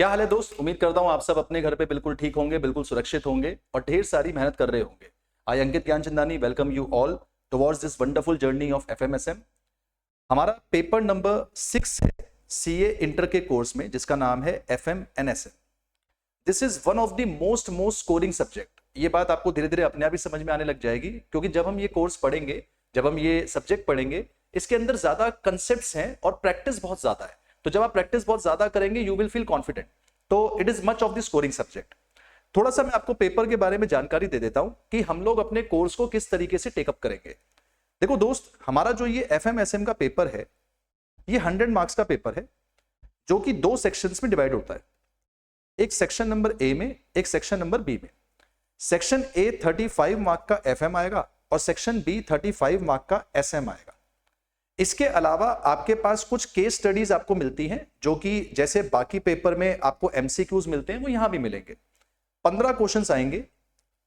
क्या हाल है दोस्त। उम्मीद करता हूं आप सब अपने घर पे बिल्कुल ठीक होंगे, बिल्कुल सुरक्षित होंगे और ढेर सारी मेहनत कर रहे होंगे। I Ankit Gyanchandani welcome you all towards this wonderful journey of FMSM. हमारा पेपर नंबर 6 है सीए इंटर के कोर्स में, जिसका नाम है FMNSM. This is one of the most scoring subject. ये बात आपको धीरे धीरे अपने आप ही समझ में आने लग जाएगी, क्योंकि जब हम ये कोर्स पढ़ेंगे, जब हम ये सब्जेक्ट पढ़ेंगे, इसके अंदर ज्यादा कंसेप्ट्स हैं और प्रैक्टिस बहुत ज्यादा है। तो जब आप प्रैक्टिस बहुत ज्यादा करेंगे यू विल फील कॉन्फिडेंट। तो it is much of the scoring subject. थोड़ा सा मैं आपको पेपर के बारे में जानकारी दे देता हूं कि हम लोग अपने कोर्स को किस तरीके से टेकअप करेंगे। देखो दोस्त, हमारा जो ये एफएमएसएम का पेपर है, ये 100 मार्क्स का पेपर है, जो कि 2 सेक्शंस में डिवाइड होता है। एक सेक्शन नंबर ए में, एक सेक्शन नंबर बी में। सेक्शन ए 35 मार्क का एफएम आएगा और सेक्शन बी 35 मार्क का एसएम आएगा। इसके अलावा आपके पास कुछ केस स्टडीज आपको मिलती हैं, जो कि जैसे बाकी पेपर में आपको एमसीक्यूज मिलते हैं, वो यहां भी मिलेंगे। 15 क्वेश्चंस आएंगे,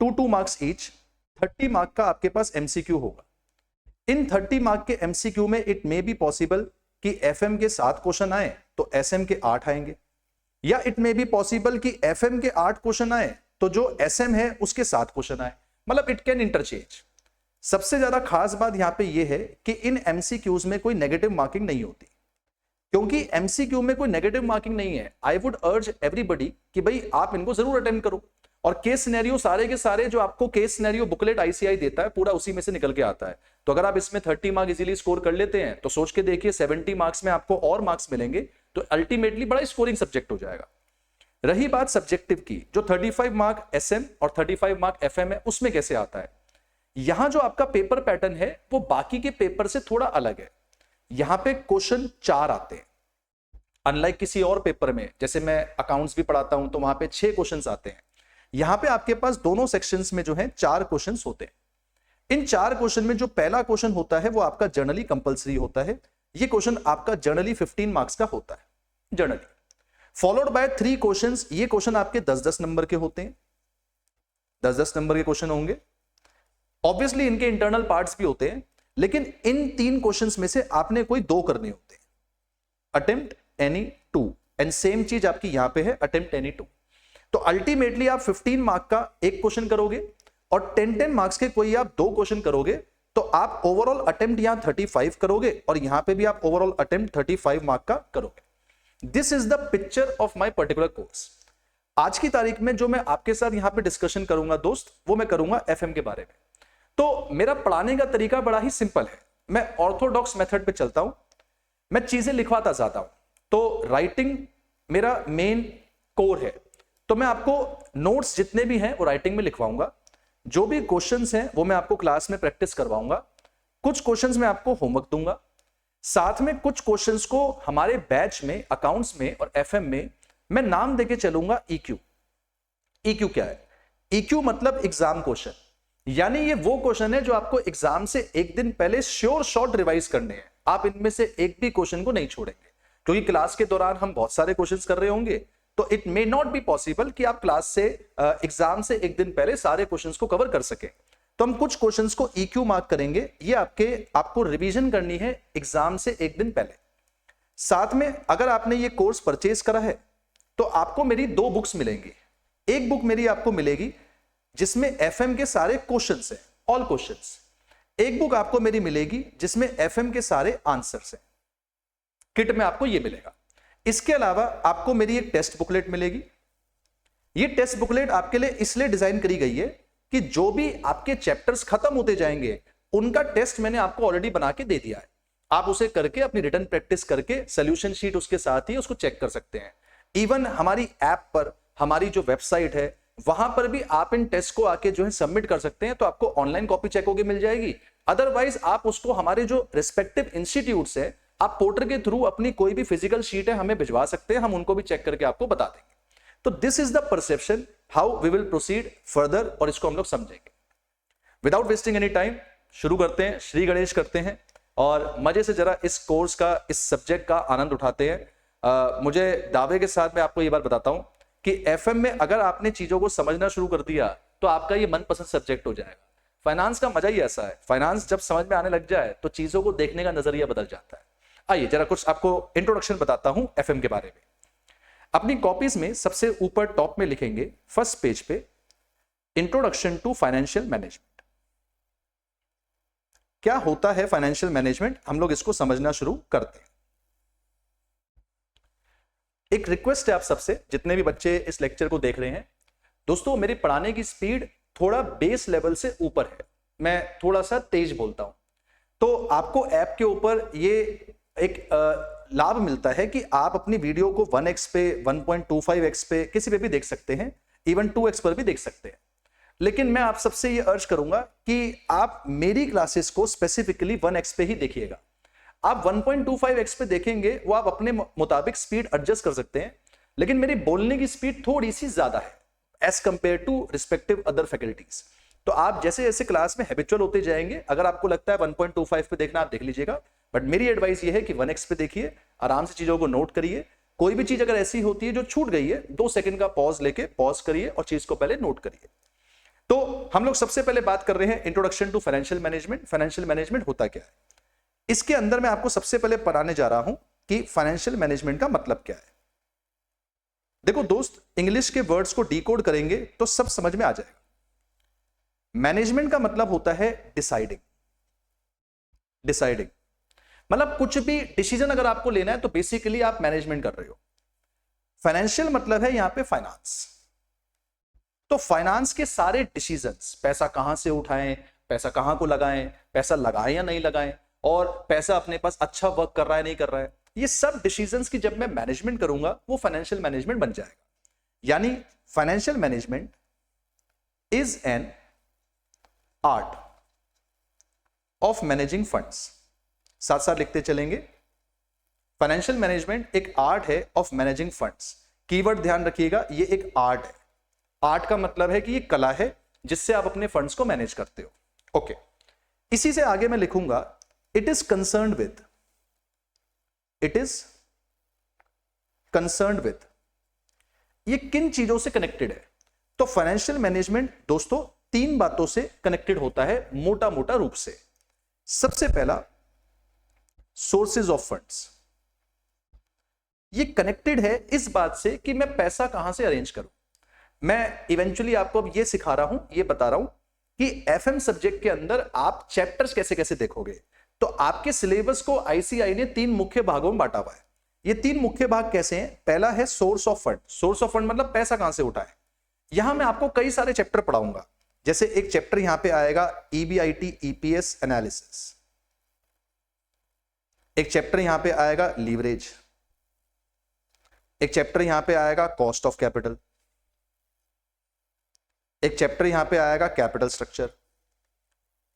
2 मार्क्स ईच। 30 मार्क का आपके पास एमसीक्यू होगा। इन 30 मार्क के एमसीक्यू में इट मे बी पॉसिबल कि एफएम के 7 क्वेश्चन आए तो एसएम के 8 आएंगे, या इट मे बी पॉसिबल कि एफएम के 8 क्वेश्चन आए तो जो एसएम है उसके 7 क्वेश्चन आए। मतलब इट कैन इंटरचेंज। सबसे ज्यादा खास बात यहां पे ये है कि इन एमसीक्यूज में कोई नेगेटिव मार्किंग नहीं होती, क्योंकि एमसीक्यू में कोई नेगेटिव मार्किंग नहीं है। आई वुड अर्ज एवरीबॉडी कि भाई आप इनको जरूर अटेम्प्ट करो। और केस सिनेरियो सारे के सारे जो आपको केस सिनेरियो बुकलेट आईसीआई देता है, पूरा उसी में से निकल के आता है। तो अगर आप इसमें 30 मार्क इजीली स्कोर कर लेते हैं तो सोच के देखिए 70 मार्क्स में आपको और मार्क्स मिलेंगे, तो अल्टीमेटली बड़ा स्कोरिंग सब्जेक्ट हो जाएगा। रही बात सब्जेक्टिव की, जो 35 मार्क एसएम और 35 मार्क एफएम है, उसमें कैसे आता है। यहां जो आपका पेपर पैटर्न है वो बाकी के पेपर से थोड़ा अलग है। यहां पे क्वेश्चन 4 आते हैं, अनलाइक किसी और पेपर में, जैसे मैं अकाउंट्स भी पढ़ाता हूं तो वहां पे 6 क्वेश्चंस आते हैं। यहां पे आपके पास दोनों सेक्शंस में जो है 4 क्वेश्चंस होते हैं। इन 4 क्वेश्चन में जो पहला क्वेश्चन होता है वो आपका जर्नली कंपलसरी होता है। ये क्वेश्चन आपका जर्नली 15 मार्क्स का होता है जर्नली, फॉलोड बाय 3 क्वेश्चंस। ये क्वेश्चन आपके 10-10 नंबर के होते हैं, 10-10 नंबर के क्वेश्चन होंगे। ऑब्वियसली इनके इंटरनल पार्ट्स भी होते हैं, लेकिन इन 3 क्वेश्चंस में से आपने कोई 2 करने होते हैं। अटेम्प्ट एनी 2, एंड सेम चीज आपकी यहां पे है, अटेम्प्ट एनी 2। तो अल्टीमेटली आप 15 मार्क का एक क्वेश्चन करोगे और 10-10 मार्क्स के कोई आप 2 क्वेश्चन करोगे, तो आप ओवरऑल अटेम्प्ट यहां 35 करोगे और यहां पे भी आप ओवरऑल अटेम्प्ट 35 मार्क का करोगे। This is the picture of my particular course. आज की तारीख में जो मैं आपके साथ यहां पे डिस्कशन करूंगा दोस्त, वो मैं करूंगा एफएम के बारे में। तो मेरा पढ़ाने का तरीका बड़ा ही सिंपल है। मैं ऑर्थोडॉक्स मेथड पे चलता हूं, मैं चीजें लिखवाता जाता हूं। तो राइटिंग मेरा मेन कोर है, तो मैं आपको नोट्स जितने भी हैं वो राइटिंग में लिखवाऊंगा। जो भी क्वेश्चंस हैं वो मैं आपको क्लास में प्रैक्टिस करवाऊंगा। कुछ क्वेश्चंस मैं आपको होमवर्क दूंगा, साथ में कुछ क्वेश्चंस को हमारे बैच में, अकाउंट्स में और एफएम में मैं नाम देके चलूंगा ईक्यू। ईक्यू क्या है? ईक्यू मतलब एग्जाम क्वेश्चन, यानी ये वो क्वेश्चन है जो आपको एग्जाम से एक दिन पहले श्योर शॉर्ट रिवाइज करने हैं। आप इनमें से एक भी क्वेश्चन को नहीं छोड़ेंगे, क्योंकि क्लास के दौरान हम बहुत सारे क्वेश्चंस कर रहे होंगे, तो it may not be possible कि आप क्लास से एग्जाम से एक दिन पहले सारे क्वेश्चंस को कवर कर सके। तो हम कुछ क्वेश्चंस को ईक्यू मार्क करेंगे। ये आपको रिवीजन करनी है एग्जाम से एक दिन पहले। साथ में अगर आपने ये कोर्स परचेज करा है तो आपको मेरी 2 बुक्स मिलेंगी। एक बुक मेरी आपको मिलेगी जिसमें एफएम के सारे क्वेश्चंस हैं, ऑल क्वेश्चंस। एक बुक आपको मेरी मिलेगी जिसमें एफएम के सारे आंसर्स हैं। किट में आपको ये मिलेगा। इसके अलावा आपको मेरी एक टेस्ट बुकलेट मिलेगी। ये टेस्ट बुकलेट आपके लिए इसलिए डिजाइन करी गई है कि जो भी आपके चैप्टर्स खत्म होते जाएंगे उनका टेस्ट मैंने आपको ऑलरेडी बना के दे दिया है। आप उसे करके अपनी रिटन प्रैक्टिस करके सोल्यूशन शीट उसके साथ ही उसको चेक कर सकते हैं। इवन हमारी ऐप पर, हमारी जो वेबसाइट है, वहां पर भी आप इन टेस्ट को आके जो है सबमिट कर सकते हैं। तो आपको ऑनलाइन कॉपी चेक होके मिल जाएगी। अदरवाइज आप उसको हमारे जो रिस्पेक्टिव इंस्टीट्यूट्स है, आप पोर्टर के थ्रू अपनी कोई भी फिजिकल शीट है हमें भिजवा सकते हैं, हम उनको भी चेक करके आपको बता देंगे। तो this is the perception how we will proceed further, और इसको हम लोग समझेंगे। विदाउट वेस्टिंग एनी टाइम शुरू करते हैं, श्री गणेश करते हैं और मजे से जरा इस कोर्स का, इस सब्जेक्ट का आनंद उठाते हैं। मुझे दावे के साथ मैं आपको ये बात बताता हूं कि एफएम में अगर आपने चीजों को समझना शुरू कर दिया तो आपका ये मनपसंद सब्जेक्ट हो जाएगा। फाइनेंस का मजा ही ऐसा है, फाइनेंस जब समझ में आने लग जाए तो चीजों को देखने का नजरिया बदल जाता है। आइए जरा कुछ आपको इंट्रोडक्शन बताता हूं एफएम के बारे में। अपनी कॉपीज में सबसे ऊपर टॉप में लिखेंगे फर्स्ट पेज पे इंट्रोडक्शन टू फाइनेंशियल मैनेजमेंट। क्या होता है फाइनेंशियल मैनेजमेंट, हम लोग इसको समझना शुरू करते हैं। एक रिक्वेस्ट है आप सबसे, जितने भी बच्चे इस लेक्चर को देख रहे हैं, दोस्तों मेरी पढ़ाने की स्पीड थोड़ा बेस लेवल से ऊपर है, मैं थोड़ा सा तेज बोलता हूं, तो आपको ऐप के ऊपर ये एक लाभ मिलता है कि आप अपनी वीडियो को 1x पे, 1.25x पे, किसी पे भी देख सकते हैं, इवन 2x पर भी देख सकते हैं। लेकिन मैं आप सबसे ये अर्ज करूंगा कि आप मेरी क्लासेस को स्पेसिफिकली 1x पे ही देखिएगा। आप 1.25x पे देखेंगे, वो आप अपने मुताबिक स्पीड एडजस्ट कर सकते हैं, लेकिन मेरी बोलने की स्पीड थोड़ी सी ज्यादा है as compare to respective other faculties. तो आप जैसे जैसे क्लास में हैबिचुअल होते जाएंगे, अगर आपको लगता है 1.25 पे देखना, आप देख लीजिएगा, बट मेरी एडवाइस ये है कि 1x पे देखिए, आराम से चीजों को नोट करिए। कोई भी चीज अगर ऐसी होती है जो छूट गई है, 2 सेकंड का पॉज लेके पॉज करिए और चीज को पहले नोट करिए। तो हम लोग सबसे पहले बात कर रहे हैं introduction to financial management. Financial management होता क्या है, इसके अंदर मैं आपको सबसे पहले पढ़ाने जा रहा हूं कि फाइनेंशियल मैनेजमेंट का मतलब क्या है। देखो दोस्त, इंग्लिश के वर्ड्स को डिकोड करेंगे तो सब समझ में आ जाएगा। मैनेजमेंट का मतलब होता है डिसाइडिंग। डिसाइडिंग मतलब कुछ भी डिसीजन अगर आपको लेना है तो बेसिकली आप मैनेजमेंट कर रहे हो। फाइनेंशियल मतलब है यहां पे फाइनेंस। तो फाइनेंस के सारे डिसीजंस, पैसा कहां से उठाएं, पैसा कहां को लगाएं, पैसा लगाएं या नहीं लगाएं, और पैसा अपने पास अच्छा वर्क कर रहा है नहीं कर रहा है, ये सब डिसीजंस की जब मैं मैनेजमेंट करूंगा वो फाइनेंशियल मैनेजमेंट बन जाएगा। यानी financial management is an art of managing funds. साथ साथ लिखते चलेंगे, फाइनेंशियल मैनेजमेंट एक आर्ट है ऑफ मैनेजिंग फंड्स। कीवर्ड ध्यान रखिएगा, ये एक आर्ट है। आर्ट का मतलब है कि ये कला है जिससे आप अपने फंड्स को मैनेज करते हो। ओके, इसी से आगे मैं लिखूंगा it is concerned with. It is concerned with, ये किन चीजों से कनेक्टेड है? तो फाइनेंशियल मैनेजमेंट दोस्तों 3 बातों से कनेक्टेड होता है मोटा मोटा रूप से। सबसे पहला, सोर्सेज ऑफ फंड्स। ये कनेक्टेड है इस बात से कि मैं पैसा कहां से अरेंज करूं। मैं इवेंचुअली आपको अब ये सिखा रहा हूं, ये बता रहा हूं कि एफएम सब्जेक्ट के अंदर आप चैप्टर्स कैसे कैसे देखोगे। तो आपके सिलेबस को आईसीआई ने 3 मुख्य भागों में बांटा हुआ है। ये 3 मुख्य भाग कैसे हैं? पहला है source of fund. Source of fund मतलब पैसा कहां से उठाएं। यहां मैं आपको कई सारे चैप्टर पढ़ाऊंगा। जैसे एक चैप्टर यहां पे आएगा ईबीआईटी ईपीएस एनालिसिस, एक चैप्टर यहां पे आएगा लीवरेज, एक चैप्टर यहां पे आएगा कॉस्ट ऑफ कैपिटल, एक चैप्टर यहां पे आएगा कैपिटल स्ट्रक्चर।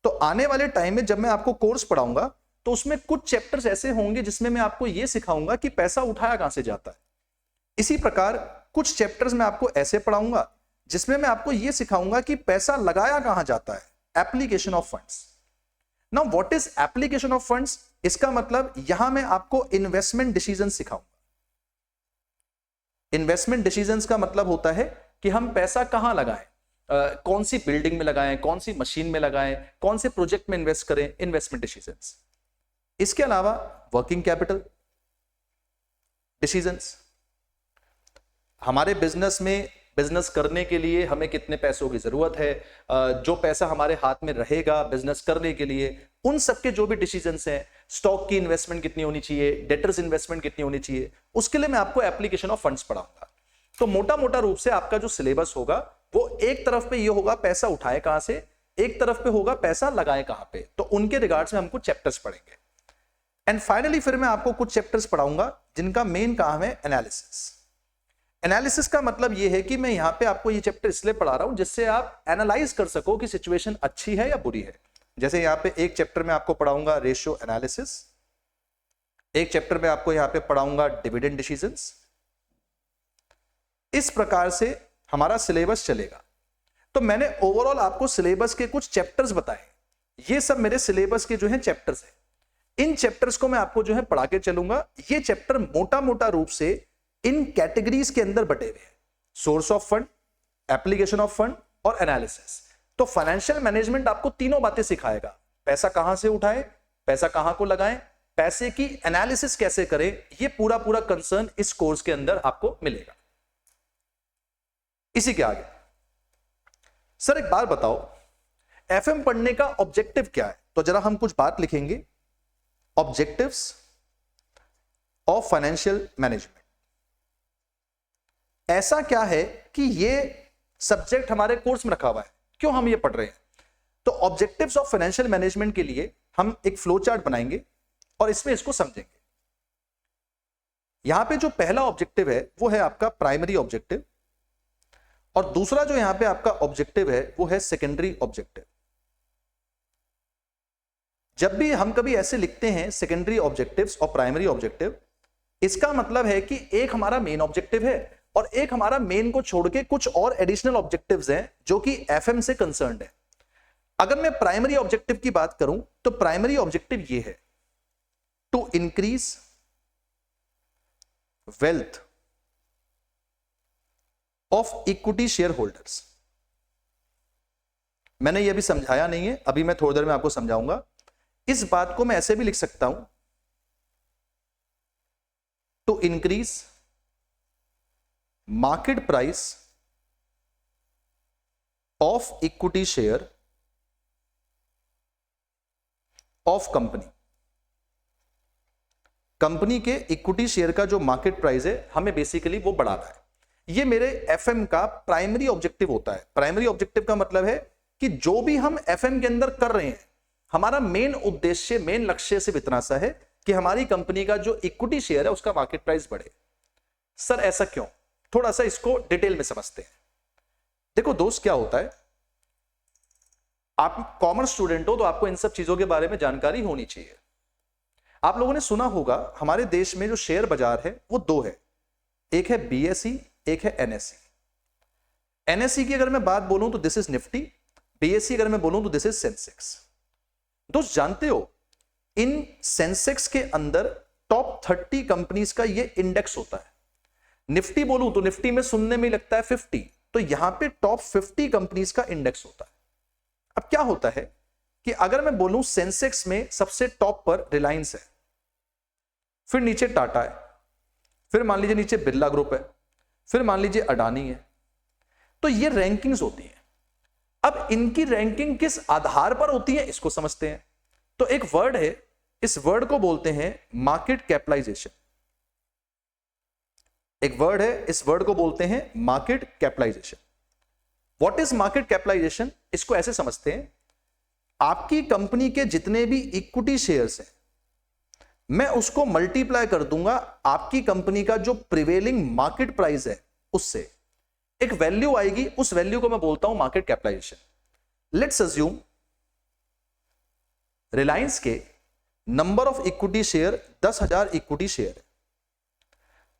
तो आने वाले टाइम में जब मैं आपको कोर्स पढ़ाऊंगा तो उसमें कुछ चैप्टर्स ऐसे होंगे जिसमें मैं आपको यह सिखाऊंगा कि पैसा उठाया कहां से जाता है। इसी प्रकार कुछ चैप्टर्स मैं आपको ऐसे पढ़ाऊंगा जिसमें मैं आपको यह सिखाऊंगा कि पैसा लगाया कहां जाता है, application of funds. Now what is application of funds? इसका मतलब यहां मैं आपको इन्वेस्टमेंट डिसीजन सिखाऊंगा। इन्वेस्टमेंट डिसीजंस का मतलब होता है कि हम पैसा कहां लगाएं, कौन सी बिल्डिंग में लगाएं, कौन सी मशीन में लगाएं, कौन से प्रोजेक्ट में इन्वेस्ट करें, इन्वेस्टमेंट डिसीजंस। इसके अलावा वर्किंग कैपिटल डिसीजंस, हमारे बिजनेस में बिजनेस करने के लिए हमें कितने पैसों की जरूरत है, जो पैसा हमारे हाथ में रहेगा बिजनेस करने के लिए, उन सब के जो भी डिसीजंस हैं, स्टॉक की इन्वेस्टमेंट कितनी होनी चाहिए, डेटर्स इन्वेस्टमेंट कितनी होनी चाहिए, उसके लिए मैं आपको एप्लीकेशन ऑफ फंड्स पढ़ाऊंगा। तो मोटा मोटा रूप से आपका जो सिलेबस होगा वो एक तरफ पे ये होगा पैसा उठाए कहां से, एक तरफ पे होगा पैसा लगाए कहां पे। तो उनके रिगार्ड्स में हम कुछ चैप्टर्स पढ़ेंगे एंड फाइनली फिर मैं आपको कुछ चैप्टर्स पढ़ाऊंगा जिनका मेन काम है एनालिसिस। एनालिसिस का मतलब यह है कि मैं यहां पे आपको ये चैप्टर इसलिए पढ़ा रहा हूं जिससे आप एनालाइज कर सको कि सिचुएशन अच्छी है या बुरी है। जैसे यहां पे एक चैप्टर में आपको पढ़ाऊंगा रेशियो एनालिसिस, एक चैप्टर में आपको यहां पे पढ़ाऊंगा डिविडेंड डिसीजंस। इस प्रकार से हमारा सिलेबस चलेगा। तो मैंने ओवरऑल आपको सिलेबस के कुछ चैप्टर्स बताए, ये सब मेरे सिलेबस के जो है चैप्टर्स हैं। इन चैप्टर्स को मैं आपको जो है पढ़ा के चलूंगा। ये चैप्टर मोटा मोटा रूप से इन कैटेगरीज के अंदर बटे हुए हैं, source of fund, application of fund और एनालिसिस। तो फाइनेंशियल मैनेजमेंट आपको तीनों बातें सिखाएगा, पैसा कहां से उठाएं, पैसा कहां को लगाएं, पैसे की एनालिसिस कैसे करें, ये पूरा पूरा कंसर्न इस कोर्स के अंदर आपको मिलेगा। इसी के आगे सर एक बात बताओ, एफएम पढ़ने का ऑब्जेक्टिव क्या है? तो जरा हम कुछ बात लिखेंगे, ऑब्जेक्टिव्स ऑफ फाइनेंशियल मैनेजमेंट। ऐसा क्या है कि ये सब्जेक्ट हमारे कोर्स में रखा हुआ है, क्यों हम ये पढ़ रहे हैं? तो ऑब्जेक्टिव्स ऑफ फाइनेंशियल मैनेजमेंट के लिए हम एक फ्लो चार्ट बनाएंगे और इसमें इसको समझेंगे। यहां पे जो पहला ऑब्जेक्टिव है वो है आपका प्राइमरी ऑब्जेक्टिव, और दूसरा जो यहां पे आपका ऑब्जेक्टिव है वो है सेकेंडरी ऑब्जेक्टिव। जब भी हम कभी ऐसे लिखते हैं सेकेंडरी ऑब्जेक्टिव्स और प्राइमरी ऑब्जेक्टिव, इसका मतलब है कि एक हमारा मेन ऑब्जेक्टिव है और एक हमारा मेन को छोड़ के कुछ और एडिशनल ऑब्जेक्टिव्स हैं जो कि एफएम से कंसर्न्ड है। अगर मैं प्राइमरी ऑब्जेक्टिव की बात करूं तो प्राइमरी ऑब्जेक्टिव ये है, to increase wealth of equity share holders. मैंने ये अभी समझाया नहीं है, अभी मैं थोड़ी देर में आपको समझाऊंगा। इस बात को मैं ऐसे भी लिख सकता हूं, to increase market price of equity share of company. Company के इक्विटी शेयर का जो मार्केट प्राइस है हमें बेसिकली वो बढ़ाना है। ये मेरे एफएम का प्राइमरी ऑब्जेक्टिव होता है। प्राइमरी ऑब्जेक्टिव का मतलब है कि जो भी हम एफएम के अंदर कर रहे हैं, हमारा मेन उद्देश्य, मेन लक्ष्य सिर्फ इतना सा है कि हमारी कंपनी का जो इक्विटी शेयर है उसका मार्केट प्राइस बढ़े। सर ऐसा क्यों? थोड़ा सा इसको डिटेल में समझते हैं। देखो दोस्त, क्या होता है, आप कॉमर्स स्टूडेंट हो तो आपको इन सब चीजों के बारे में जानकारी होनी चाहिए। आप लोगों ने सुना होगा हमारे देश में जो शेयर बाजार है वो दो है, एक है बीएसई, एक है एनएसई। एनएसई की अगर मैं बात बोलूं तो दिस इज निफ्टी, बीएसई अगर मैं बोलूं तो दिस इज सेंसेक्स। दोस्त जानते हो, इन सेंसेक्स के अंदर टॉप 30 कंपनीज का ये इंडेक्स होता है। निफ्टी बोलूं तो निफ्टी में सुनने में लगता है 50, तो यहां पे टॉप 50 कंपनीज का इंडेक्स होता है। अब क्या होता है कि अगर मैं बोलूं सेंसेक्स में सबसे टॉप पर रिलायंस है, फिर नीचे टाटा है, फिर मान लीजिए नीचे बिरला ग्रुप है, फिर मान लीजिए अडानी है, तो ये रैंकिंग्स होती हैं। अब इनकी रैंकिंग किस आधार पर होती है इसको समझते हैं। तो एक वर्ड है, इस वर्ड को बोलते हैं मार्केट कैपिटलाइजेशन। एक वर्ड है, इस वर्ड को बोलते हैं market capitalization. What is market capitalization? इसको ऐसे समझते हैं, आपकी कंपनी के जितने भी इक्विटी शेयर्स हैं, मैं उसको मल्टीप्लाई कर दूंगा आपकी कंपनी का जो प्रिवेलिंग मार्केट प्राइस है उससे। एक वैल्यू आएगी, उस वैल्यू को मैं बोलता हूं market capitalisation. Let's assume Reliance के number of equity share 10,000 equity share है,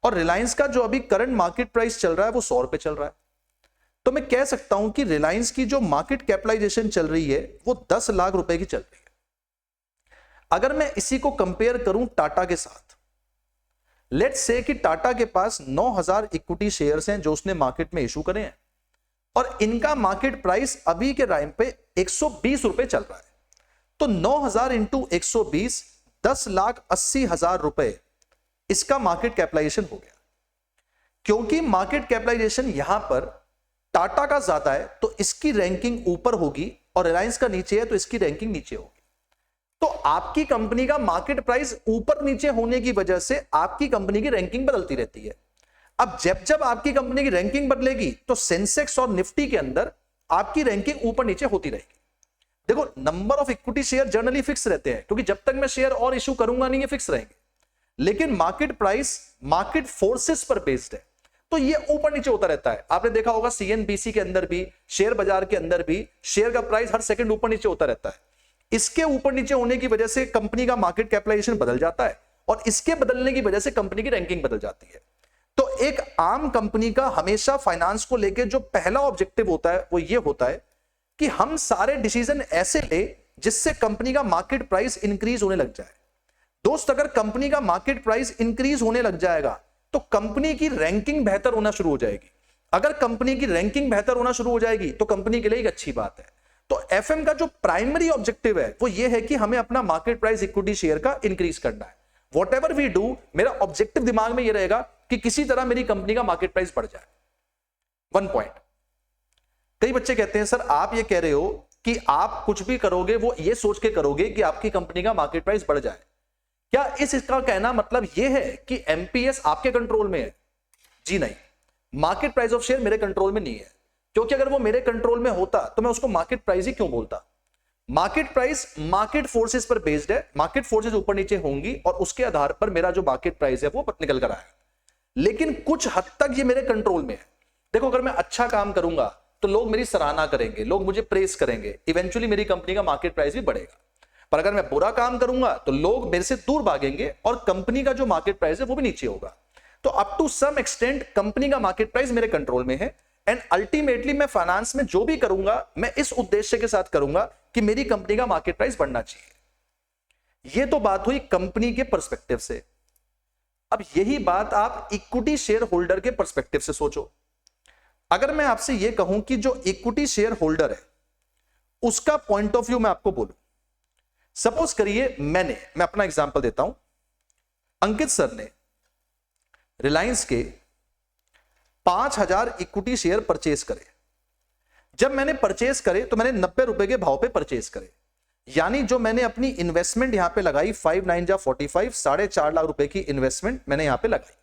और रिलायंस का जो अभी करंट मार्केट प्राइस चल रहा है वो 100 रुपए चल रहा है। तो मैं कह सकता हूं कि रिलायंस की जो मार्केट कैपिटलाइजेशन चल रही है वो 10 लाख रुपए की चल रही है। अगर मैं इसी को कंपेयर करूं टाटा के साथ, लेट्स से कि टाटा के पास 9,000 इक्विटी शेयर्स हैं जो उसने मार्केट में इशू करे हैं, और इनका मार्केट प्राइस अभी के टाइम पे 120 रुपए चल रहा है। तो 9,000 इंटू 120, 10,80,000 रुपए इसका मार्केट कैपिटलाइजेशन हो गया। क्योंकि मार्केट कैपिटलाइजेशन यहां पर टाटा का ज्यादा है तो इसकी रैंकिंग ऊपर होगी, और रिलायंस का नीचे है तो इसकी रैंकिंग नीचे होगी। तो आपकी कंपनी का मार्केट प्राइस ऊपर नीचे होने की वजह से आपकी कंपनी की रैंकिंग बदलती रहती है। अब जब जब आपकी कंपनी की रैंकिंग बदलेगी तो सेंसेक्स और निफ्टी के अंदर आपकी रैंकिंग ऊपर नीचे होती रहेगी। देखो, number of equity share generally fix रहते हैं, क्योंकि जब तक मैं शेयर और इशू करूंगा नहीं, ये फिक्स रहेंगे। लेकिन मार्केट प्राइस मार्केट फोर्सेस पर बेस्ड है, तो ये ऊपर नीचे होता रहता है। आपने देखा होगा सीएनबीसी के अंदर भी, शेयर बाजार के अंदर भी शेयर का प्राइस हर सेकंड ऊपर नीचे होता रहता है। इसके ऊपर नीचे होने की वजह से कंपनी का मार्केट कैपिटलाइजेशन बदल जाता है, और इसके बदलने की वजह से कंपनी की रैंकिंग बदल जाती है। तो एक आम कंपनी का हमेशा फाइनेंस को लेकर जो पहला ऑब्जेक्टिव होता है वो ये होता है कि हम सारे डिसीजन ऐसे ले जिससे कंपनी का मार्केट प्राइस इंक्रीज होने लग जाए। दोस्त, अगर कंपनी का मार्केट प्राइस इंक्रीज होने लग जाएगा तो कंपनी की रैंकिंग बेहतर होना शुरू हो जाएगी। अगर कंपनी की रैंकिंग बेहतर होना शुरू हो जाएगी तो कंपनी के लिए एक अच्छी बात है। तो एफएम का जो प्राइमरी ऑब्जेक्टिव है वो ये है कि हमें अपना मार्केट प्राइस इक्विटी शेयर का इंक्रीज करना है। वॉट एवर वी डू, मेरा ऑब्जेक्टिव दिमाग में ये रहेगा कि किसी तरह मेरी कंपनी का मार्केट प्राइस बढ़ जाए। 1 पॉइंट। कई बच्चे कहते हैं सर आप ये कह रहे हो कि आप कुछ भी करोगे वो ये सोच के करोगे कि आपकी कंपनी का मार्केट प्राइस बढ़ जाए, क्या इसका कहना मतलब ये है कि एमपीएस आपके कंट्रोल में है? जी नहीं, मार्केट प्राइस ऑफ शेयर मेरे कंट्रोल में नहीं है, क्योंकि अगर वो मेरे कंट्रोल में होता तो मैं उसको मार्केट प्राइस ही क्यों बोलता। मार्केट प्राइस मार्केट फोर्सेस पर बेस्ड है, मार्केट फोर्सेस ऊपर नीचे होंगी और उसके आधार पर मेरा जो मार्केट प्राइस है वो निकल कर आएगा। लेकिन कुछ हद तक ये मेरे कंट्रोल में है। देखो, अगर मैं अच्छा काम करूंगा तो लोग मेरी सराहना करेंगे, लोग मुझे प्रेस करेंगे, इवेंचुअली मेरी कंपनी का मार्केट प्राइस भी बढ़ेगा। पर अगर मैं बुरा काम करूंगा तो लोग मेरे से दूर भागेंगे और कंपनी का जो मार्केट प्राइस है वो भी नीचे होगा। तो up to some extent company का मार्केट प्राइस मेरे कंट्रोल में है, एंड अल्टीमेटली मैं फाइनेंस में जो भी करूंगा मैं इस उद्देश्य के साथ करूंगा कि मेरी कंपनी का मार्केट प्राइस बढ़ना चाहिए। यह तो बात हुई कंपनी के पर्सपेक्टिव से। अब यही बात आप इक्विटी शेयर होल्डर के पर्सपेक्टिव से सोचो। अगर मैं आपसे यह कहूं कि जो इक्विटी शेयर होल्डर है उसका पॉइंट ऑफ व्यू मैं आपको बोलूं, सपोज करिए मैं अपना एग्जांपल देता हूं, अंकित सर ने रिलायंस के 5000 इक्विटी शेयर परचेज करे। जब मैंने परचेज करे तो मैंने 90 रुपए के भाव पे परचेज करे, यानी जो मैंने अपनी इन्वेस्टमेंट यहां पे लगाई 5 9 जा 45, 4.5 लाख रुपए की इन्वेस्टमेंट मैंने यहां पे लगाई।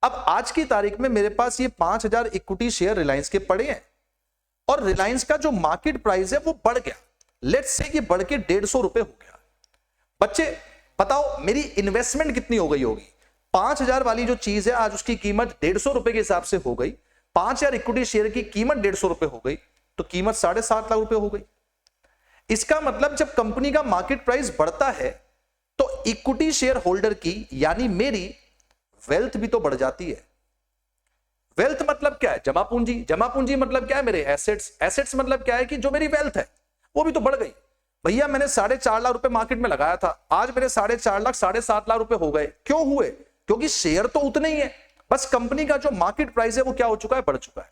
अब आज की तारीख में मेरे पास ये 5000 इक्विटी शेयर रिलायंस के पड़े हैं और रिलायंस का जो मार्केट प्राइस है वो बढ़ गया, लेट्स से ये बढ़ के 150 रुपए हो गया। बच्चे बताओ मेरी इन्वेस्टमेंट कितनी हो गई होगी? 5000 वाली जो चीज है आज उसकी कीमत 150 रुपए के हिसाब से हो गई। 5000 इक्विटी शेयर की कीमत 150 रुपए हो गई तो कीमत 7.5 लाख रुपए हो गई। इसका मतलब जब कंपनी का मार्केट प्राइस बढ़ता है तो इक्विटी शेयर होल्डर की यानी मेरी वेल्थ भी तो बढ़ जाती है। वेल्थ मतलब क्या है? जमा पूंजी। जमा पूंजी मतलब क्या है? मेरे एसेट्स। एसेट्स मतलब क्या है कि जो मेरी वेल्थ है वो भी तो बढ़ गई। भैया मैंने 4.5 लाख रुपए मार्केट में लगाया था, आज मेरे 4.5 लाख 7.5 लाख रुपए हो गए। क्यों हुए? क्योंकि शेयर तो उतने ही है, बस कंपनी का जो मार्केट प्राइस है वो क्या हो चुका है? बढ़ चुका है।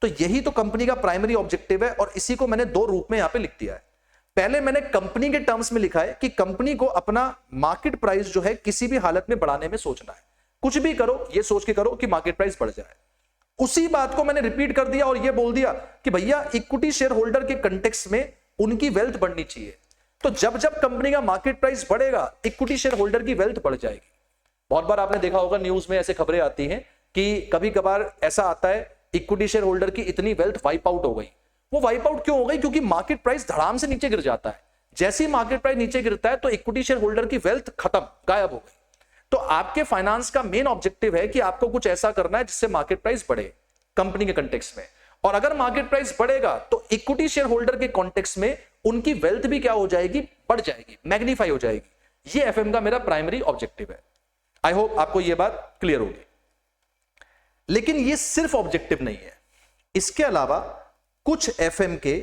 तो यही तो कंपनी का प्राइमरी ऑब्जेक्टिव है और इसी को मैंने 2 रूप में यहां पे लिख दिया है। पहले मैंने कंपनी के टर्म्स में लिखा है कि कंपनी को अपना मार्केट प्राइस जो है किसी भी हालत में बढ़ाने में सोचना है। कुछ भी करो ये सोच के करो कि मार्केट प्राइस बढ़ जाए। उसी बात को मैंने रिपीट कर दिया और ये बोल दिया कि भैया इक्विटी शेयर होल्डर के कंटेक्स्ट में उनकी वेल्थ बढ़नी चाहिए। तो जब जब कंपनी का मार्केट प्राइस बढ़ेगा इक्विटी शेयर होल्डर की वेल्थ बढ़ जाएगी। बहुत बार आपने देखा होगा न्यूज में ऐसे खबरें आती हैं कि कभी कभार ऐसा आता है इक्विटी शेयर होल्डर की इतनी वेल्थ वाइप आउट हो गई। वो वाइप आउट क्यों हो गई? क्योंकि मार्केट प्राइस धड़ाम से नीचे गिर जाता है। जैसे ही मार्केट प्राइस नीचे गिरता है तो इक्विटी शेयर होल्डर की वेल्थ खत्म, गायब हो गई। तो आपके फाइनेंस का मेन ऑब्जेक्टिव है कि आपको कुछ ऐसा करना है जिससे मार्केट प्राइस बढ़े कंपनी के कॉन्टेक्स्ट में। और अगर मार्केट प्राइस बढ़ेगा तो इक्विटी शेयर होल्डर के कॉन्टेक्स्ट में उनकी वेल्थ भी क्या हो जाएगी? बढ़ जाएगी, मैग्नीफाई हो जाएगी। ये एफएम का मेरा प्राइमरी ऑब्जेक्टिव है। आई होप आपको यह बात क्लियर होगी। लेकिन ये सिर्फ ऑब्जेक्टिव नहीं है, इसके अलावा कुछ एफएम के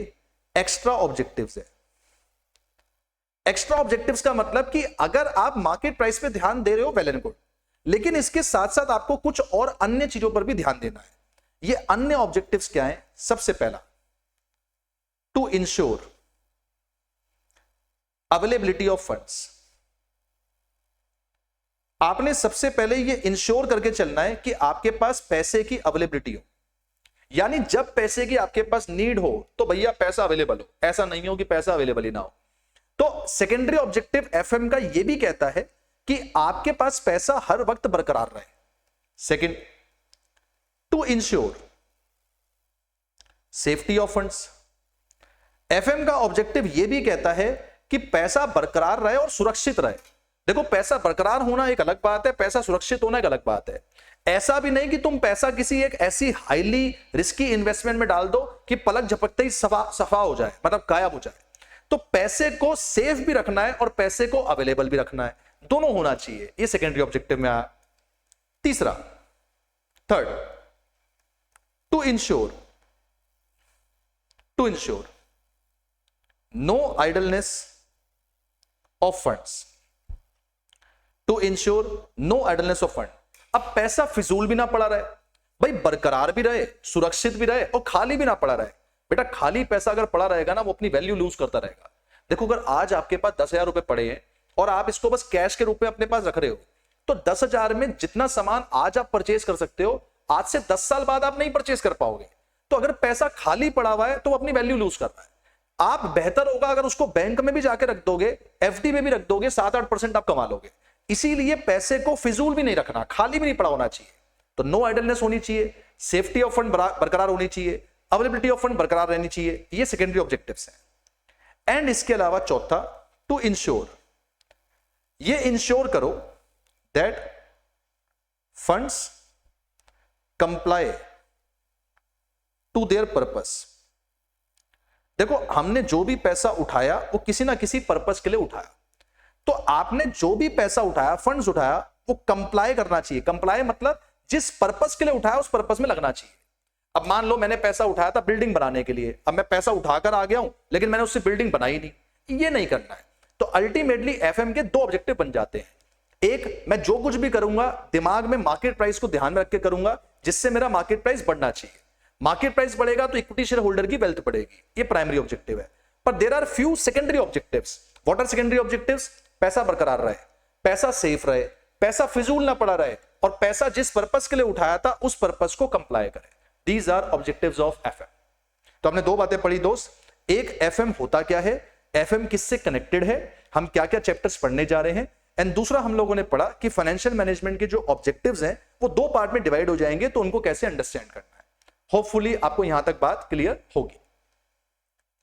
एक्स्ट्रा ऑब्जेक्टिव्स है। एक्स्ट्रा ऑब्जेक्टिव्स का मतलब कि अगर आप मार्केट प्राइस पे ध्यान दे रहे हो वेल एंड गुड, लेकिन इसके साथ साथ आपको कुछ और अन्य चीजों पर भी ध्यान देना है। ये अन्य ऑब्जेक्टिव्स क्या हैं? सबसे पहला, to ensure availability of funds. आपने सबसे पहले ये इंश्योर करके चलना है कि आपके पास पैसे की अवेलेबिलिटी हो, यानी जब पैसे की आपके पास नीड हो तो भैया पैसा अवेलेबल हो, ऐसा नहीं हो कि पैसा अवेलेबल ही ना हो। तो सेकेंडरी ऑब्जेक्टिव एफएम का यह भी कहता है कि आपके पास पैसा हर वक्त बरकरार रहे। Second, to ensure safety of funds. FM का ऑब्जेक्टिव यह भी कहता है कि पैसा बरकरार रहे और सुरक्षित रहे। देखो, पैसा बरकरार होना एक अलग बात है, पैसा सुरक्षित होना एक अलग बात है। ऐसा भी नहीं कि तुम पैसा किसी एक ऐसी हाईली रिस्की इन्वेस्टमेंट में डाल दो कि पलक झपकते ही सफा हो जाए, मतलब गायब हो जाए। तो पैसे को सेफ भी रखना है और पैसे को अवेलेबल भी रखना है, दोनों होना चाहिए। ये सेकेंडरी ऑब्जेक्टिव में आया। तीसरा, third, to ensure no idleness of funds. To ensure no idleness of fund. अब पैसा फिजूल भी ना पड़ा रहे, भाई बरकरार भी रहे, सुरक्षित भी रहे और खाली भी ना पड़ा रहे। बेटा खाली पैसा अगर पड़ा रहेगा ना वो अपनी वैल्यू लूज करता रहेगा। देखो अगर आज आपके पास 10,000 रुपए पड़े हैं और आप इसको बस कैश के रूप में अपने पास रख रहे हो, तो 10,000 में जितना सामान आज आप परचेज कर सकते हो, आज से 10 साल बाद आप नहीं परचेज कर पाओगे। तो अगर पैसा खाली पड़ा हुआ है तो अपनी वैल्यू लूज कर रहा है। आप बेहतर होगा अगर उसको बैंक में भी जाके रख दोगे, एफडी में भी रख दोगे, 7-8% आप कमा लोगे। इसीलिए पैसे को फिजूल भी नहीं रखना, खाली भी नहीं पड़ा होना चाहिए। तो नो आइडलनेस होनी चाहिए, सेफ्टी ऑफ फंड बरकरार होनी चाहिए, अवेलेबिलिटी ऑफ फंड बरकरार रहनी चाहिए। ये सेकेंडरी ऑब्जेक्टिव्स हैं। एंड इसके अलावा चौथा, टू इंश्योर, ये इंश्योर करो that funds comply to their purpose. देखो हमने जो भी पैसा उठाया वो किसी ना किसी पर्पस के लिए उठाया, तो आपने जो भी पैसा उठाया, फंड्स उठाया, वो कंप्लाई करना चाहिए। कंप्लाई मतलब जिस पर्पस के लिए उठाया उस पर्पस में लगना चाहिए। अब मान लो मैंने पैसा उठाया था बिल्डिंग बनाने के लिए, अब मैं पैसा उठाकर आ गया हूं लेकिन मैंने उससे बिल्डिंग बनाई नहीं, ये नहीं करना है। तो अल्टीमेटली एफएम के दो ऑब्जेक्टिव बन जाते हैं। एक, मैं जो कुछ भी करूंगा दिमाग में मार्केट प्राइस को ध्यान में रख के करूंगा, जिससे मेरा मार्केट प्राइस बढ़ना चाहिए। मार्केट प्राइस बढ़ेगा तो इक्विटी शेयर होल्डर की वेल्थ बढ़ेगी, ये प्राइमरी ऑब्जेक्टिव है। पर there are few secondary objectives. What are secondary objectives? पैसा बरकरार रहे, पैसा सेफ रहे, पैसा फिजूल ना पड़ा रहे, और पैसा जिस पर्पस के लिए उठाया था उस पर्पस को कंप्लाई करे। These are objectives of FM. तो हमने दो बातें पढ़ी दोस्त। एक, एफएम होता क्या है, एफएम किससे कनेक्टेड है, हम क्या क्या चैप्टर्स पढ़ने जा रहे हैं। एंड दूसरा हम लोगों ने पढ़ा कि फाइनेंशियल मैनेजमेंट के जो ऑब्जेक्टिव्स हैं वो दो पार्ट में डिवाइड हो जाएंगे, तो उनको कैसे अंडरस्टैंड करना है। होपफुली आपको यहां तक बात क्लियर होगी।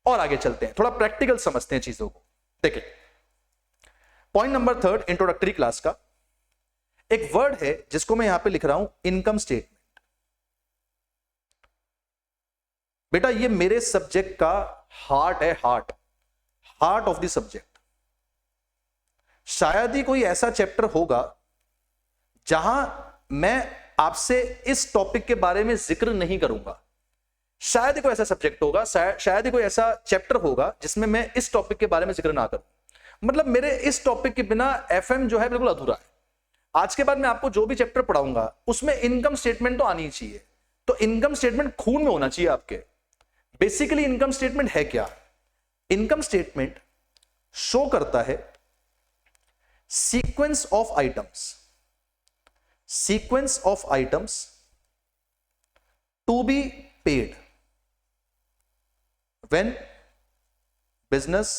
और आगे चलते हैं, थोड़ा प्रैक्टिकल समझते हैं चीजों को। देखिए पॉइंट नंबर 3 इंट्रोडक्टरी क्लास का एक वर्ड है जिसको मैं यहां पे लिख रहा हूं, इनकम स्टेटमेंट। बेटा ये मेरे सब्जेक्ट का हार्ट है, हार्ट ऑफ द सब्जेक्ट। शायद ही कोई ऐसा चैप्टर होगा जहां मैं आपसे इस टॉपिक के बारे में जिक्र नहीं करूंगा। शायद ही कोई ऐसा सब्जेक्ट होगा, शायद ही कोई ऐसा चैप्टर होगा जिसमें मैं इस टॉपिक के बारे में जिक्र ना करूं। मतलब मेरे इस टॉपिक के बिना एफएम जो है बिल्कुल अधूरा है। आज के बाद मैं आपको जो भी चैप्टर पढ़ाऊंगा उसमें इनकम स्टेटमेंट तो आनी ही चाहिए। तो इनकम स्टेटमेंट खून में होना चाहिए आपके। बेसिकली इनकम स्टेटमेंट है क्या? इनकम स्टेटमेंट शो करता है sequence of items to be paid when business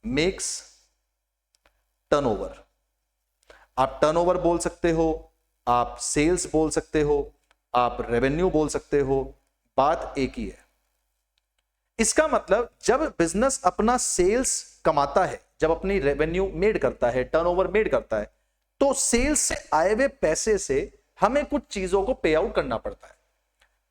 makes turnover. आप टर्नओवर बोल सकते हो, आप सेल्स बोल सकते हो, आप रेवेन्यू बोल सकते हो, बात एक ही है। इसका मतलब जब बिजनेस अपना सेल्स कमाता है, जब अपनी रेवेन्यू मेड करता है, टर्नओवर मेड करता है, तो सेल्स से आए हुए पैसे से हमें कुछ चीजों को पे आउट करना पड़ता है।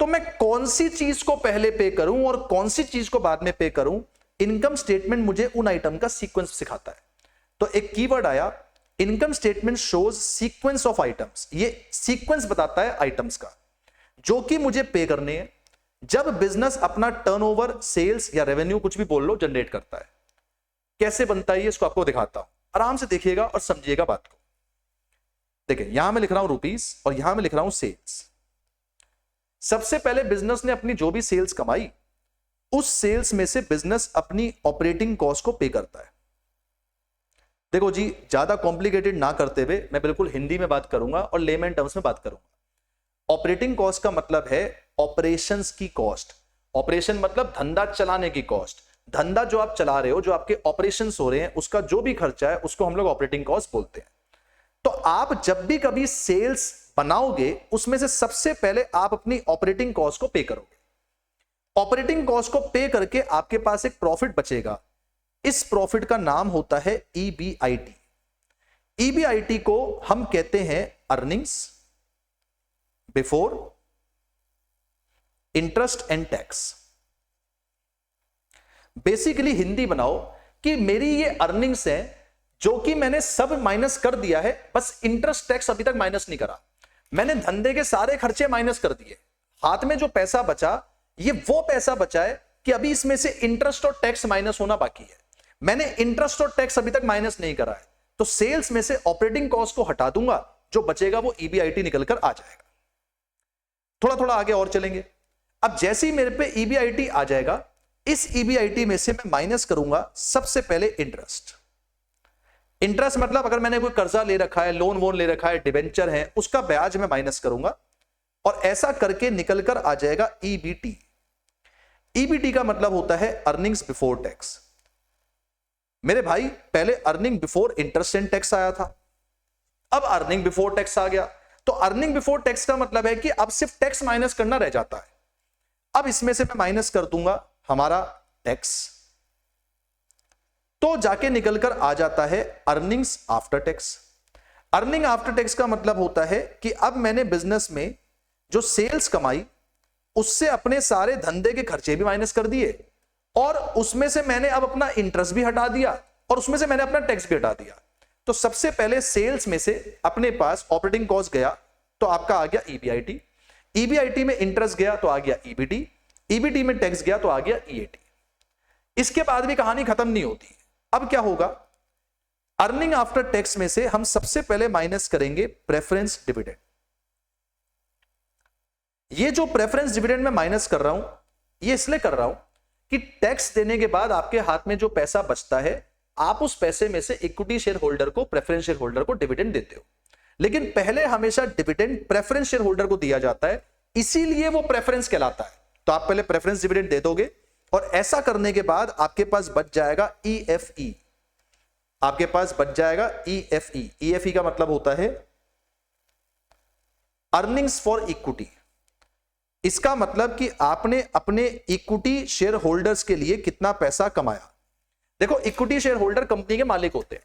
तो मैं कौन सी चीज को पहले पे करूं और कौन सी चीज को बाद में पे करूं, इनकम स्टेटमेंट मुझे उन आइटम का सीक्वेंस सिखाता है। तो एक कीवर्ड आया, income statement shows sequence of items. ये सीक्वेंस बताता है आइटम्स का जो कि मुझे पे करने हैं जब बिजनेस अपना टर्नओवर, सेल्स या रेवेन्यू कुछ भी बोल लो जनरेट करता है। कैसे बनता है ये, इसको आपको दिखाता हूं, आराम से देखिएगा और समझिएगा बात को। देखिए यहां मैं लिख रहा हूं रुपीस और यहां मैं लिख रहा हूं सेल्स। सबसे पहले बिजनेस ने अपनी जो भी सेल्स कमाई, उस सेल्स में से बिजनेस अपनी ऑपरेटिंग कॉस्ट को पे करता है। देखो जी, ज्यादा कॉम्प्लिकेटेड ना करते हुए मैं बिल्कुल हिंदी में बात करूंगा और लेमैन टर्म्स में बात करूंगा। ऑपरेटिंग कॉस्ट का मतलब है ऑपरेशंस की कॉस्ट। ऑपरेशन मतलब धंधा चलाने की कॉस्ट। धंधा जो आप चला रहे हो, जो आपके ऑपरेशंस हो रहे हैं, उसका जो भी खर्चा है उसको हम लोग ऑपरेटिंग कॉस्ट बोलते हैं। तो आप जब भी कभी सेल्स बनाओगे उसमें से सबसे पहले आप अपनी ऑपरेटिंग कॉस्ट को पे करोगे। ऑपरेटिंग कॉस्ट को पे करके आपके पास एक प्रॉफिट बचेगा। इस प्रॉफिट का नाम होता है ईबीआईटी। ईबीआईटी को हम कहते हैं earnings before interest and tax. Basically Hindi बनाओ कि मेरी ये अर्निंग्स है जो कि मैंने सब माइनस कर दिया है, बस इंटरेस्ट टैक्स अभी तक माइनस नहीं करा। मैंने धंधे के सारे खर्चे माइनस कर दिए, हाथ में जो पैसा बचा ये वो पैसा बचा है कि अभी इसमें से इंटरेस्ट और टैक्स माइनस होना बाकी है। मैंने इंटरेस्ट और टैक्स अभी तक माइनस नहीं करा है, तो सेल्स में से ऑपरेटिंग कॉस्ट को हटा दूंगा, जो बचेगा वो ईबीआईटी निकल कर आ जाएगा। थोड़ा थोड़ा आगे और चलेंगे। अब जैसे ही मेरे पे EBIT आ जाएगा, इस EBIT में से मैं माइनस करूंगा सबसे पहले इंटरेस्ट। इंटरेस्ट मतलब अगर मैंने कोई कर्जा ले रखा है, लोन वोन ले रखा है, डिबेंचर है, उसका ब्याज मैं माइनस करूंगा और ऐसा करके निकलकर आ जाएगा EBT। EBT का मतलब होता है अर्निंग्स बिफोर टैक्स। मेरे भाई पहले earning before interest and tax आया था, अब अर्निंग बिफोर टैक्स आ गया। तो अर्निंग बिफोर टैक्स का मतलब है कि अब सिर्फ टैक्स माइनस करना रह जाता है। अब इसमें से मैं माइनस कर दूंगा हमारा टैक्स, तो जाके निकलकर आ जाता है earnings after tax. Earning after tax का मतलब होता है कि अब मैंने बिजनेस में जो सेल्स कमाई उससे अपने सारे धंधे के खर्चे भी माइनस कर दिए और उसमें से मैंने अब अपना इंटरेस्ट भी हटा दिया और उसमें से मैंने अपना टैक्स भी हटा दिया। तो सबसे पहले सेल्स में से अपने पास ऑपरेटिंग कॉस्ट गया तो आपका आ गया EBIT, EBIT में इंटरेस्ट गया तो आ गया EBT, EBT में टैक्स गया तो आ गया EAT। इसके बाद भी कहानी खत्म नहीं होती। अब क्या होगा, अर्निंग आफ्टर टैक्स में से हम सबसे पहले माइनस करेंगे प्रेफरेंस डिविडेंड। ये जो प्रेफरेंस डिविडेंड में माइनस कर रहा हूं, ये इसलिए कर रहा हूं कि टैक्स देने के बाद आपके हाथ में जो पैसा बचता है, आप उस पैसे में से इक्विटी शेयर होल्डर को, प्रेफरेंस शेयर होल्डर को डिविडेंड देते हो। लेकिन पहले हमेशा डिविडेंड प्रेफरेंस शेयर होल्डर को दिया जाता है, इसीलिए वो प्रेफरेंस कहलाता है। तो आप पहले प्रेफरेंस डिविडेंड दे दोगे और ऐसा करने के बाद आपके पास बच जाएगा EFE। आपके पास बच जाएगा EFE। EFE का मतलब होता है अर्निंग्स फॉर इक्विटी। इसका मतलब कि आपने अपने इक्विटी शेयर होल्डर्स के लिए कितना पैसा कमाया। देखो, इक्विटी शेयर होल्डर कंपनी के मालिक होते हैं,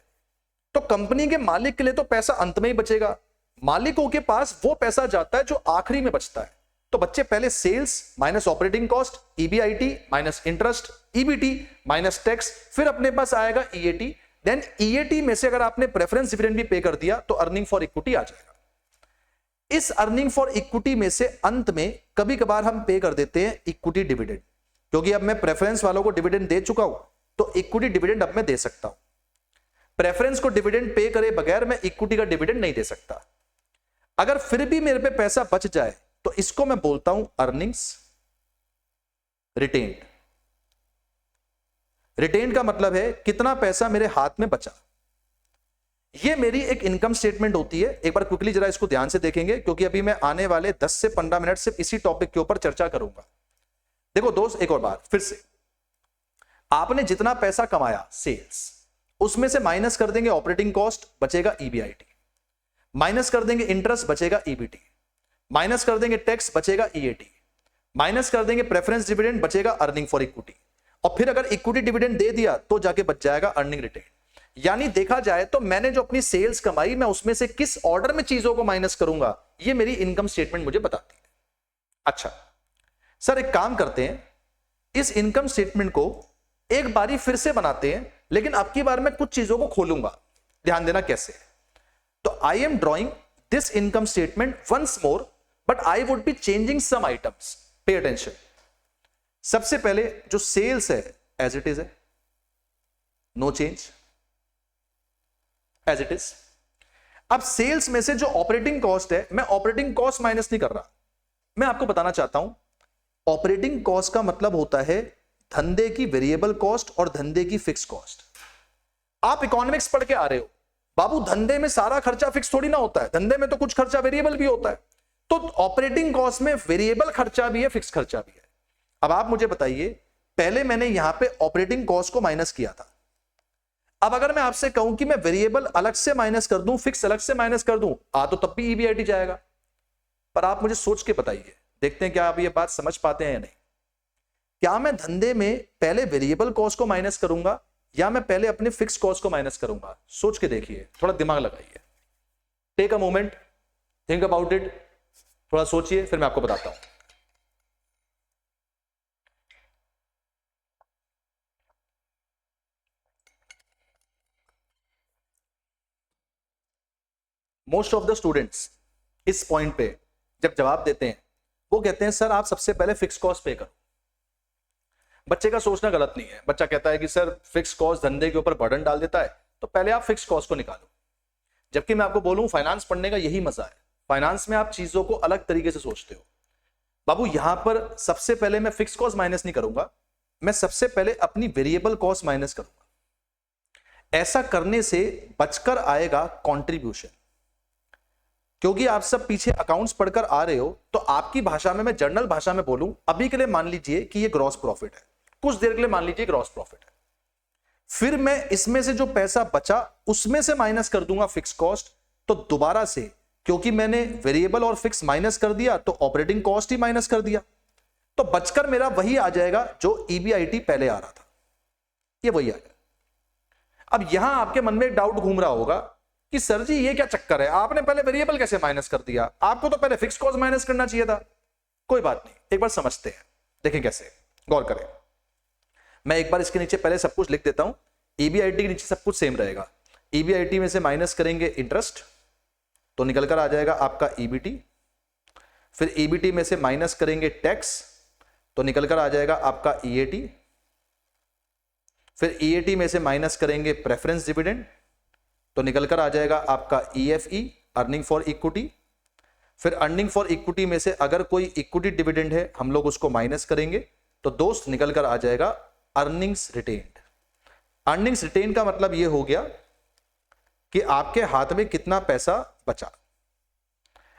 तो कंपनी के मालिक के लिए तो पैसा अंत में ही बचेगा। मालिकों के पास वो पैसा जाता है जो आखिरी में बचता है। तो बच्चे पहले sales minus operating cost, EBIT minus interest, EBT minus tax, फिर अपने पास आएगा EAT। देन EAT में से अगर आपने प्रेफरेंस डिविडेंड भी पे कर दिया तो अर्निंग फॉर इक्विटी आ जाएगा। इस अर्निंग फॉर इक्विटी में से अंत में कभी कभार हम पे कर देते हैं इक्विटी डिविडेंड, क्योंकि अब मैं प्रेफरेंस वालों को डिविडेंड दे चुका हूं तो इक्विटी डिविडेंड अब मैं दे सकता हूं। प्रेफरेंस को डिविडेंड पे करे बगैर मैं इक्विटी का डिविडेंड नहीं दे सकता। अगर फिर भी मेरे पे पैसा बच जाए तो इसको मैं बोलता हूं अर्निंग्स रिटेन्ड। रिटेन्ड का मतलब है कितना पैसा मेरे हाथ में बचा। ये मेरी एक इनकम स्टेटमेंट होती है। एक बार क्विकली जरा इसको ध्यान से देखेंगे, क्योंकि अभी मैं आने वाले 10 से 15 मिनट सिर्फ इसी टॉपिक के ऊपर चर्चा करूंगा। देखो दोस्त, एक और बार फिर से, आपने जितना पैसा कमाया सेल्स, उसमें से माइनस कर देंगे ऑपरेटिंग कॉस्ट, बचेगा EBIT, माइनस कर देंगे इंटरेस्ट, बचेगा EBT, माइनस कर देंगे टैक्स, बचेगा EAT, माइनस कर देंगे प्रेफरेंस डिविडेंड, बचेगा अर्निंग फॉर इक्विटी, और फिर अगर इक्विटी डिविडेंड दे दिया तो जाके बच जाएगा अर्निंग रिटेन। यानी देखा जाए तो मैंने जो अपनी सेल्स कमाई, मैं उसमें से किस ऑर्डर में चीजों को माइनस करूंगा, ये मेरी इनकम स्टेटमेंट मुझे बताती है। अच्छा सर, एक काम करते हैं, इस इनकम स्टेटमेंट को एक बारी फिर से बनाते हैं, लेकिन अब की बार मैं कुछ चीजों को खोलूंगा। ध्यान देना कैसे। तो I am drawing this income statement once more, but I would be changing some items. Pay attention. सबसे पहले जो सेल्स है एज इट इज है, no change, as it is. अब सेल्स में से जो ऑपरेटिंग कॉस्ट है, मैं ऑपरेटिंग कॉस्ट माइनस नहीं कर रहा। मैं आपको बताना चाहता हूं, ऑपरेटिंग कॉस्ट का मतलब होता है धंधे की वेरिएबल कॉस्ट और धंधे की फिक्स कॉस्ट। आप इकोनॉमिक्स पढ़ के आ रहे हो बाबू, धंधे में सारा खर्चा फिक्स थोड़ी ना होता है, धंधे में तो कुछ खर्चा वेरिएबल भी होता है। तो ऑपरेटिंग कॉस्ट में वेरिएबल खर्चा भी है, फिक्स खर्चा भी है। अब आप मुझे बताइए, पहले मैंने यहां पे ऑपरेटिंग कॉस्ट को माइनस किया था। अब अगर मैं आपसे कहूं कि मैं वेरिएबल अलग से माइनस कर दूं, फिक्स अलग से माइनस कर दूं, तो तब भी EBIT जाएगा। पर आप मुझे सोच के बताइए, देखते हैं क्या आप ये बात समझ पाते हैं या नहीं। क्या मैं धंधे में पहले वेरिएबल कॉस्ट को माइनस करूंगा या मैं पहले अपने फिक्स कॉस्ट को माइनस करूंगा? सोच के देखिए, थोड़ा दिमाग लगाइए, take a moment, think about it, थोड़ा सोचिए, फिर मैं आपको बताता हूं। मोस्ट ऑफ द स्टूडेंट्स इस पॉइंट पे जब जवाब देते हैं, वो कहते हैं सर आप सबसे पहले फिक्स कॉस्ट पे करो। बच्चे का सोचना गलत नहीं है। बच्चा कहता है कि सर फिक्स कॉस्ट धंधे के ऊपर बर्डन डाल देता है, तो पहले आप फिक्स कॉस्ट को निकालो। जबकि मैं आपको बोलूं, फाइनेंस पढ़ने का यही मजा है। फाइनेंस में आप चीजों को अलग तरीके से सोचते हो। बाबू यहां पर सबसे पहले मैं फिक्स कॉस्ट माइनस नहीं करूंगा, मैं सबसे पहले अपनी वेरिएबल कॉस्ट माइनस करूंगा। ऐसा करने से बचकर आएगा कंट्रीब्यूशन। क्योंकि आप सब पीछे अकाउंट्स पढ़कर आ रहे हो, तो आपकी भाषा में, मैं जनरल भाषा में बोलूं, अभी के लिए मान लीजिए कि ये ग्रॉस प्रॉफिट है, कुछ देर के लिए मान लीजिए ग्रॉस प्रॉफिट है। फिर मैं इसमें से जो पैसा बचा उसमें से माइनस कर दूंगा फिक्स कॉस्ट। तो दोबारा से, क्योंकि मैंने वेरिएबल और फिक्स माइनस कर दिया, तो ऑपरेटिंग कॉस्ट ही माइनस कर दिया, तो बचकर मेरा वही आ जाएगा जो ईबीआईटी पहले आ रहा था, ये वही आ जाएगा। अब यहां आपके मन में एक डाउट घूम रहा होगा कि सर जी ये क्या चक्कर है, आपने पहले वेरिएबल कैसे माइनस कर दिया, आपको तो पहले फिक्स कॉस्ट माइनस करना चाहिए था। कोई बात नहीं, एक बार समझते हैं, देखें कैसे, गौर करें। मैं एक बार इसके नीचे पहले सब कुछ लिख देता हूं। ईबीआईटी के नीचे सब कुछ सेम रहेगा। ईबीआईटी में से माइनस करेंगे इंटरेस्ट, तो निकल कर आ जाएगा आपका ईबीटी। फिर ईबीटी में से माइनस करेंगे टैक्स, तो निकल कर आ जाएगा आपका ईएटी। फिर ईएटी में से माइनस करेंगे प्रेफरेंस डिविडेंड, तो निकल कर आ जाएगा आपका ईएफई, अर्निंग फॉर इक्विटी। फिर अर्निंग फॉर इक्विटी में से अगर कोई इक्विटी डिविडेंड है, हम लोग उसको माइनस करेंगे, तो दोस्त निकल कर आ जाएगा अर्निंग्स रिटेन्ड। अर्निंग्स रिटेन का मतलब यह हो गया कि आपके हाथ में कितना पैसा बचा।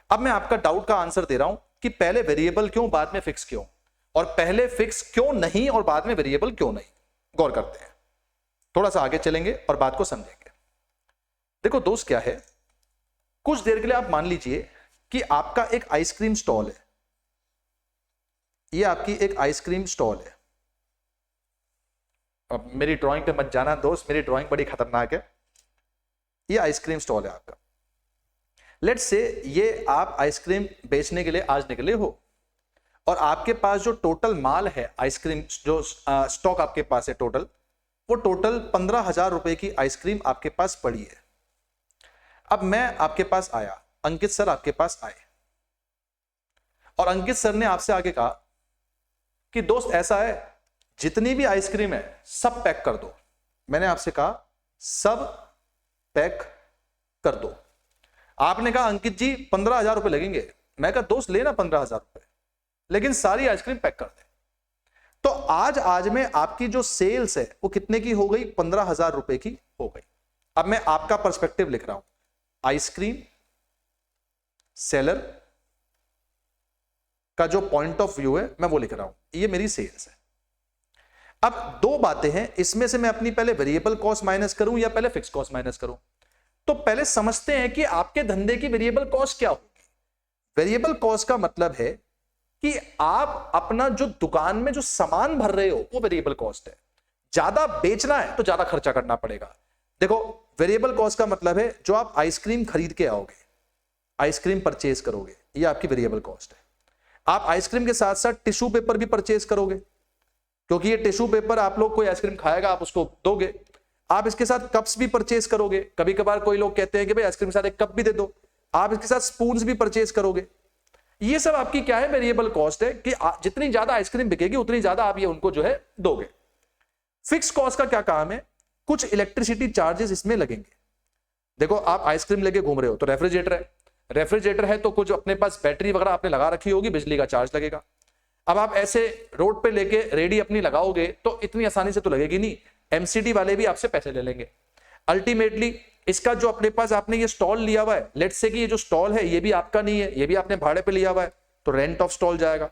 अब मैं आपका डाउट का आंसर दे रहा हूं कि पहले वेरिएबल क्यों, बाद में फिक्स क्यों, और पहले फिक्स क्यों नहीं और बाद में वेरिएबल क्यों नहीं। गौर करते हैं, थोड़ा सा आगे चलेंगे और बात को समझेंगे। देखो दोस्त क्या है, कुछ देर के लिए आप मान लीजिए कि आपका एक आइसक्रीम स्टॉल है, यह आपकी एक आइसक्रीम स्टॉल है। अब मेरी ड्राइंग पे मत जाना दोस्त, मेरी ड्राइंग बड़ी खतरनाक है। ये आइसक्रीम स्टॉल है आपका। लेट्स से ये आप आइसक्रीम बेचने के लिए आज निकले हो, और आपके पास जो टोटल माल है आइसक्रीम, जो स्टॉक आपके पास है टोटल, वो टोटल 15,000 रुपए की आइसक्रीम आपके पास पड़ी है। अब मैं आपके पास आया, अंकित सर आपके पास आए, और अंकित सर ने आपसे आगे कहा कि दोस्त ऐसा है, जितनी भी आइसक्रीम है सब पैक कर दो। मैंने आपसे कहा सब पैक कर दो। आपने कहा अंकित जी 15,000 रुपए लगेंगे। मैं कहा दोस्त लेना 15,000 रुपए, लेकिन सारी आइसक्रीम पैक कर दे। तो आज में आपकी जो सेल्स है वो कितने की हो गई, 15,000 रुपए की हो गई। अब मैं आपका पर्सपेक्टिव लिख रहा हूं, आइसक्रीम सेलर का जो पॉइंट ऑफ व्यू है मैं वो लिख रहा हूं, ये मेरी सेल्स है। अब दो बातें हैं, इसमें से मैं अपनी पहले वेरिएबल कॉस्ट माइनस करूं या पहले फिक्स कॉस्ट माइनस करूं। तो पहले समझते हैं कि आपके धंधे की वेरिएबल कॉस्ट क्या होगी। वेरिएबल कॉस्ट का मतलब है कि आप अपना जो दुकान में जो सामान भर रहे हो वो वेरिएबल कॉस्ट है। ज्यादा बेचना है तो ज्यादा खर्चा करना पड़ेगा। देखो वेरिएबल कॉस्ट का मतलब है जो आप आइसक्रीम खरीद के आओगे, आइसक्रीम परचेज करोगे, ये आपकी वेरिएबल कॉस्ट है। आप आइसक्रीम के साथ साथ टिश्यू पेपर भी परचेज करोगे, क्योंकि ये टिश्यू पेपर आप लोग, कोई आइसक्रीम खाएगा आप उसको दोगे। आप इसके साथ कप्स भी परचेज करोगे, कभी कभार कोई लोग कहते हैं कि भाई आइसक्रीम के साथ एक कप भी दे दो। आप इसके साथ स्पून्स भी परचेज करोगे। ये सब आपकी क्या है, वेरिएबल कॉस्ट है कि जितनी ज्यादा आइसक्रीम बिकेगी उतनी ज्यादा आप ये उनको जो है दोगे। फिक्स कॉस्ट का क्या काम है, कुछ इलेक्ट्रिसिटी चार्जेस इसमें लगेंगे। देखो आप आइसक्रीम लेके घूम रहे हो तो रेफ्रिजरेटर है, रेफ्रिजरेटर है तो कुछ अपने पास बैटरी वगैरह आपने लगा रखी होगी, बिजली का चार्ज लगेगा। अब आप ऐसे रोड पे लेके रेडी अपनी लगाओगे तो इतनी आसानी से तो लगेगी नहीं, एमसीडी वाले भी आपसे पैसे ले लेंगे। अल्टीमेटली इसका जो अपने पास आपने ये स्टॉल लिया हुआ है, लेट्स से कि ये जो स्टॉल है ये भी आपका नहीं है, ये भी आपने भाड़े पे लिया हुआ है, तो रेंट ऑफ स्टॉल जाएगा।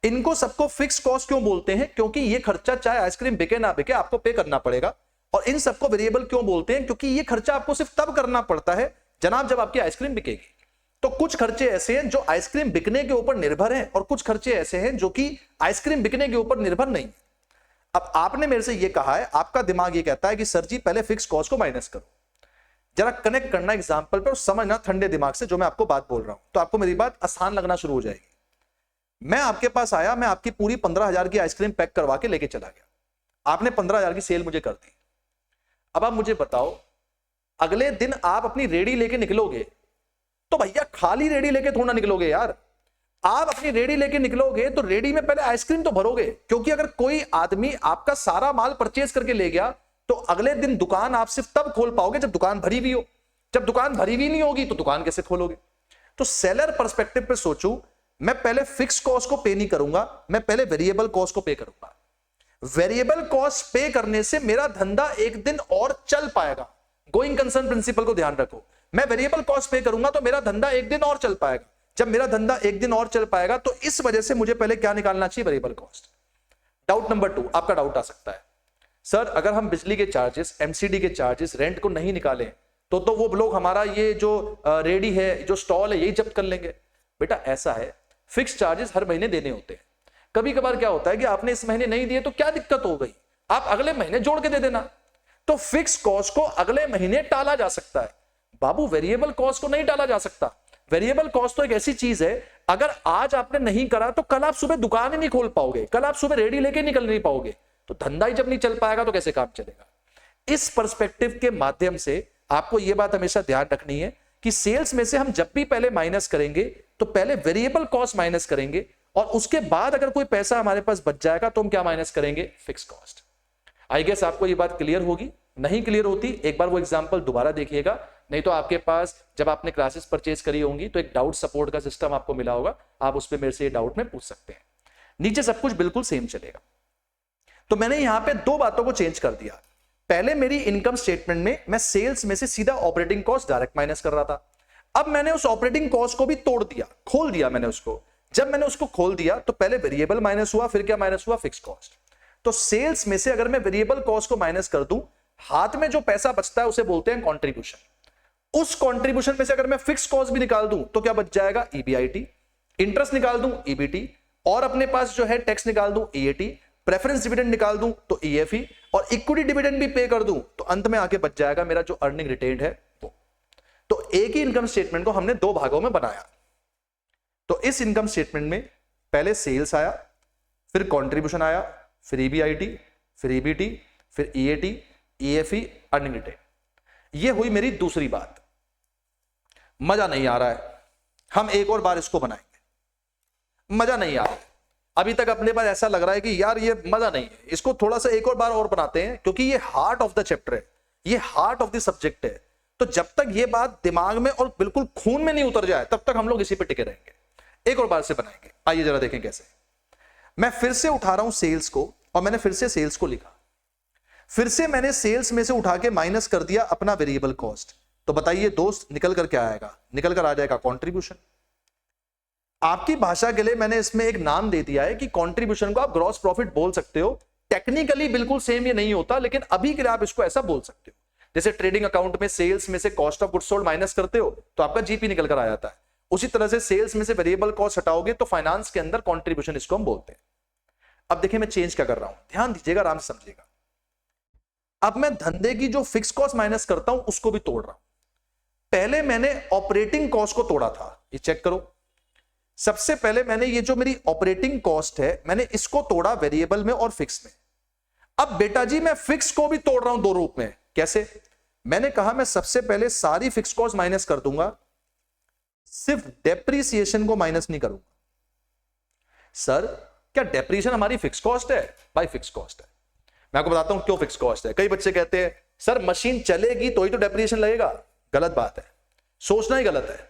इनको सबको फिक्स कॉस्ट क्यों बोलते हैं, क्योंकि ये खर्चा चाहे आइसक्रीम बिके ना बिके आपको पे करना पड़ेगा। और इन सबको वेरिएबल क्यों बोलते हैं, क्योंकि ये खर्चा आपको सिर्फ तब करना पड़ता है जनाब जब आपकी आइसक्रीम बिकेगी। तो कुछ खर्चे ऐसे हैं जो आइसक्रीम बिकने के ऊपर निर्भर हैं, और कुछ खर्चे ऐसे हैं जो कि आइसक्रीम बिकने के ऊपर निर्भर नहीं। अब आपने मेरे से ये कहा है, आपका दिमाग ये कहता है कि सर जी पहले फिक्स कॉस्ट को माइनस करो। जरा कनेक्ट करना एग्जांपल पे और समझना ठंडे दिमाग से जो मैं आपको बात बोल रहा हूं, तो आपको मेरी बात आसान लगना शुरू हो जाएगी। मैं आपके पास आया, मैं आपकी पूरी 15,000 की आइसक्रीम पैक करवा के लेके चला गया, आपने 15,000 की सेल मुझे कर दी। अब आप मुझे बताओ, अगले दिन आप अपनी रेडी लेके निकलोगे तो भैया खाली रेडी लेके थोड़ा निकलोगे यार। आप अपनी रेडी लेके निकलोगे तो रेडी में पहले आइसक्रीम तो भरोगे, क्योंकि अगर कोई आदमी आपका सारा माल परचेज करके ले गया तो अगले दिन दुकान आप सिर्फ तब खोल पाओगे जब दुकान भरी हुई हो। जब दुकान भरी हुई नहीं होगी तो दुकान कैसे खोलोगे। तो सेलर पर्सपेक्टिव पे सोचूं, मैं पहले फिक्स कॉस्ट को पे नहीं करूंगा, मैं पहले वेरिएबल कॉस्ट को पे करूंगा। वेरिएबल कॉस्ट पे करने से मेरा धंधा एक दिन और चल पाएगा। गोइंग कंसर्न प्रिंसिपल को ध्यान रखो, मैं वेरिएबल कॉस्ट पे करूंगा तो मेरा धंधा एक दिन और चल पाएगा। जब मेरा धंधा एक दिन और चल पाएगा तो इस वजह से मुझे पहले क्या निकालना चाहिए, वेरिएबल कॉस्ट। डाउट नंबर 2, आपका डाउट आ सकता है, सर अगर हम बिजली के चार्जेस, एमसीडी के चार्जेस, रेंट को नहीं निकालें तो वो लोग हमारा ये जो रेडी है, जो स्टॉल है, यही जब्त कर लेंगे। बेटा ऐसा है, फिक्स चार्जेस हर महीने देने होते हैं। कभी कभार क्या होता है कि आपने इस महीने नहीं दिए तो क्या दिक्कत हो गई, आप अगले महीने जोड़ के दे देना। तो फिक्स कॉस्ट को अगले महीने टाला जा सकता है बाबू, वेरिएबल कॉस्ट को नहीं टाला जा सकता। वेरिएबल कॉस्ट तो एक ऐसी चीज है, अगर आज आपने नहीं करा तो कल आप सुबह दुकान ही नहीं खोल पाओगे, कल आप सुबह रेडी लेके निकल नहीं पाओगे, तो धंधा ही जब नहीं चल पाएगा तो कैसे काम चलेगा। इस पर्सपेक्टिव के माध्यम से आपको यह बात हमेशा ध्यान रखनी है कि सेल्स में से हम जब भी पहले माइनस करेंगे तो पहले वेरिएबल कॉस्ट माइनस करेंगे और उसके बाद अगर कोई पैसा हमारे पास बच जाएगा तो हम क्या माइनस करेंगे, फिक्स कॉस्ट। आई गेस आपको ये बात क्लियर होगी। नहीं क्लियर होती एक बार वो एग्जांपल दोबारा देखिएगा, नहीं तो आपके पास जब आपने क्लासेस परचेज करी होंगी तो एक डाउट सपोर्ट का सिस्टम आपको मिला होगा, आप उस पर मेरे से ये डाउट में पूछ सकते हैं। नीचे सब कुछ बिल्कुल सेम चलेगा। तो मैंने यहां पे 2 बातों को चेंज कर दिया। पहले मेरी इनकम स्टेटमेंट में मैं सेल्स में से सीधा ऑपरेटिंग कॉस्ट डायरेक्ट माइनस कर रहा था, अब मैंने उस ऑपरेटिंग कॉस्ट को भी तोड़ दिया, खोल दिया मैंने उसको। जब मैंने उसको खोल दिया तो पहले वेरिएबल माइनस हुआ, फिर क्या माइनस हुआ, फिक्स कॉस्ट। तो सेल्स में से अगर मैं वेरिएबल कॉस्ट को माइनस कर दूं, हाथ में जो पैसा बचता है उसे बोलते हैं कंट्रीब्यूशन। उस कंट्रीब्यूशन में से अगर मैं फिक्स कॉस्ट भी निकाल दूं तो क्या बच जाएगा, ईबीआईटी। इंटरेस्ट निकाल दूं, ईबीटी, और अपने पास जो है टैक्स निकाल दूं, ईएटी, प्रेफरेंस डिविडेंड निकाल दूं तो ईएफई, और इक्विटी डिविडेंड भी पे कर दूं तो अंत में आके बच जाएगा मेरा जो अर्निंग रिटेन्ड है वो। तो एक ही इनकम स्टेटमेंट को हमने 2 भागों में बनाया। तो इस इनकम स्टेटमेंट में पहले सेल्स आया, फिर कंट्रीब्यूशन आया, फिर ईबीआईटी, फिर ईबीटी, फिर ईएटी, ईएफई, अर्निंग रिटेन। ये हुई मेरी दूसरी बात। मजा नहीं आ रहा है, हम एक और बार इसको बनाएंगे। मजा नहीं आ रहा है, अभी तक अपने पास ऐसा लग रहा है कि यार ये मजा नहीं है, इसको थोड़ा सा एक और बार और बनाते हैं, क्योंकि ये हार्ट ऑफ द चैप्टर है, ये हार्ट ऑफ द सब्जेक्ट है। तो जब तक ये बात दिमाग में और बिल्कुल खून में नहीं उतर जाए तब तक हम लोग इसी पे टिके रहेंगे। एक और बार से बनाएंगे, आइए जरा देखें कैसे। मैं फिर से उठा रहा हूं सेल्स को, और मैंने फिर से सेल्स को लिखा, फिर से मैंने सेल्स में से उठा के माइनस कर दिया अपना वेरिएबल कॉस्ट। तो बताइए दोस्त, निकल कर क्या आएगा, निकल कर आ जाएगा कंट्रीब्यूशन। आपकी भाषा के लिए मैंने इसमें एक नाम दे दिया है कि कंट्रीब्यूशन को आप ग्रॉस प्रॉफिट बोल सकते हो। टेक्निकली बिल्कुल सेम ये नहीं होता, लेकिन अभी के लिए आप इसको ऐसा बोल सकते हो। जैसे ट्रेडिंग अकाउंट में सेल्स में से cost of goods sold minus करते हो तो आपका जीपी निकल कर आ जाता है, उसी तरह से सेल्स में से वेरिएबल कॉस्ट हटाओगे तो फाइनेंस के अंदर कंट्रीब्यूशन इसको हम बोलते हैं। अब देखिए मैं चेंज क्या कर रहा हूं, ध्यान दीजिएगा, आराम से समझिएगा। अब मैं धंधे की जो फिक्स कॉस्ट माइनस करता हूं उसको भी तोड़ रहा हूं। पहले मैंने ऑपरेटिंग कॉस्ट को तोड़ा था, ये चेक करो। सबसे पहले मैंने ये जो मेरी ऑपरेटिंग कॉस्ट है मैंने इसको तोड़ा वेरिएबल में और फिक्स में। अब बेटा जी मैं फिक्स को भी तोड़ रहा हूं 2 रूप में। कैसे? मैंने कहा मैं सबसे पहले सारी फिक्स कॉस्ट माइनस कर दूंगा, सिर्फ डेप्रीसिएशन को माइनस नहीं करूंगा। सर क्या डेप्रीसिएशन हमारी फिक्स कॉस्ट है? भाई फिक्स कॉस्ट है। मैं आपको बताता हूं क्यों फिक्स कॉस्ट है। कई बच्चे कहते हैं सर मशीन चलेगी तो ही तो डेप्रीसिएशन लगेगा। गलत बात है, सोचना ही गलत है।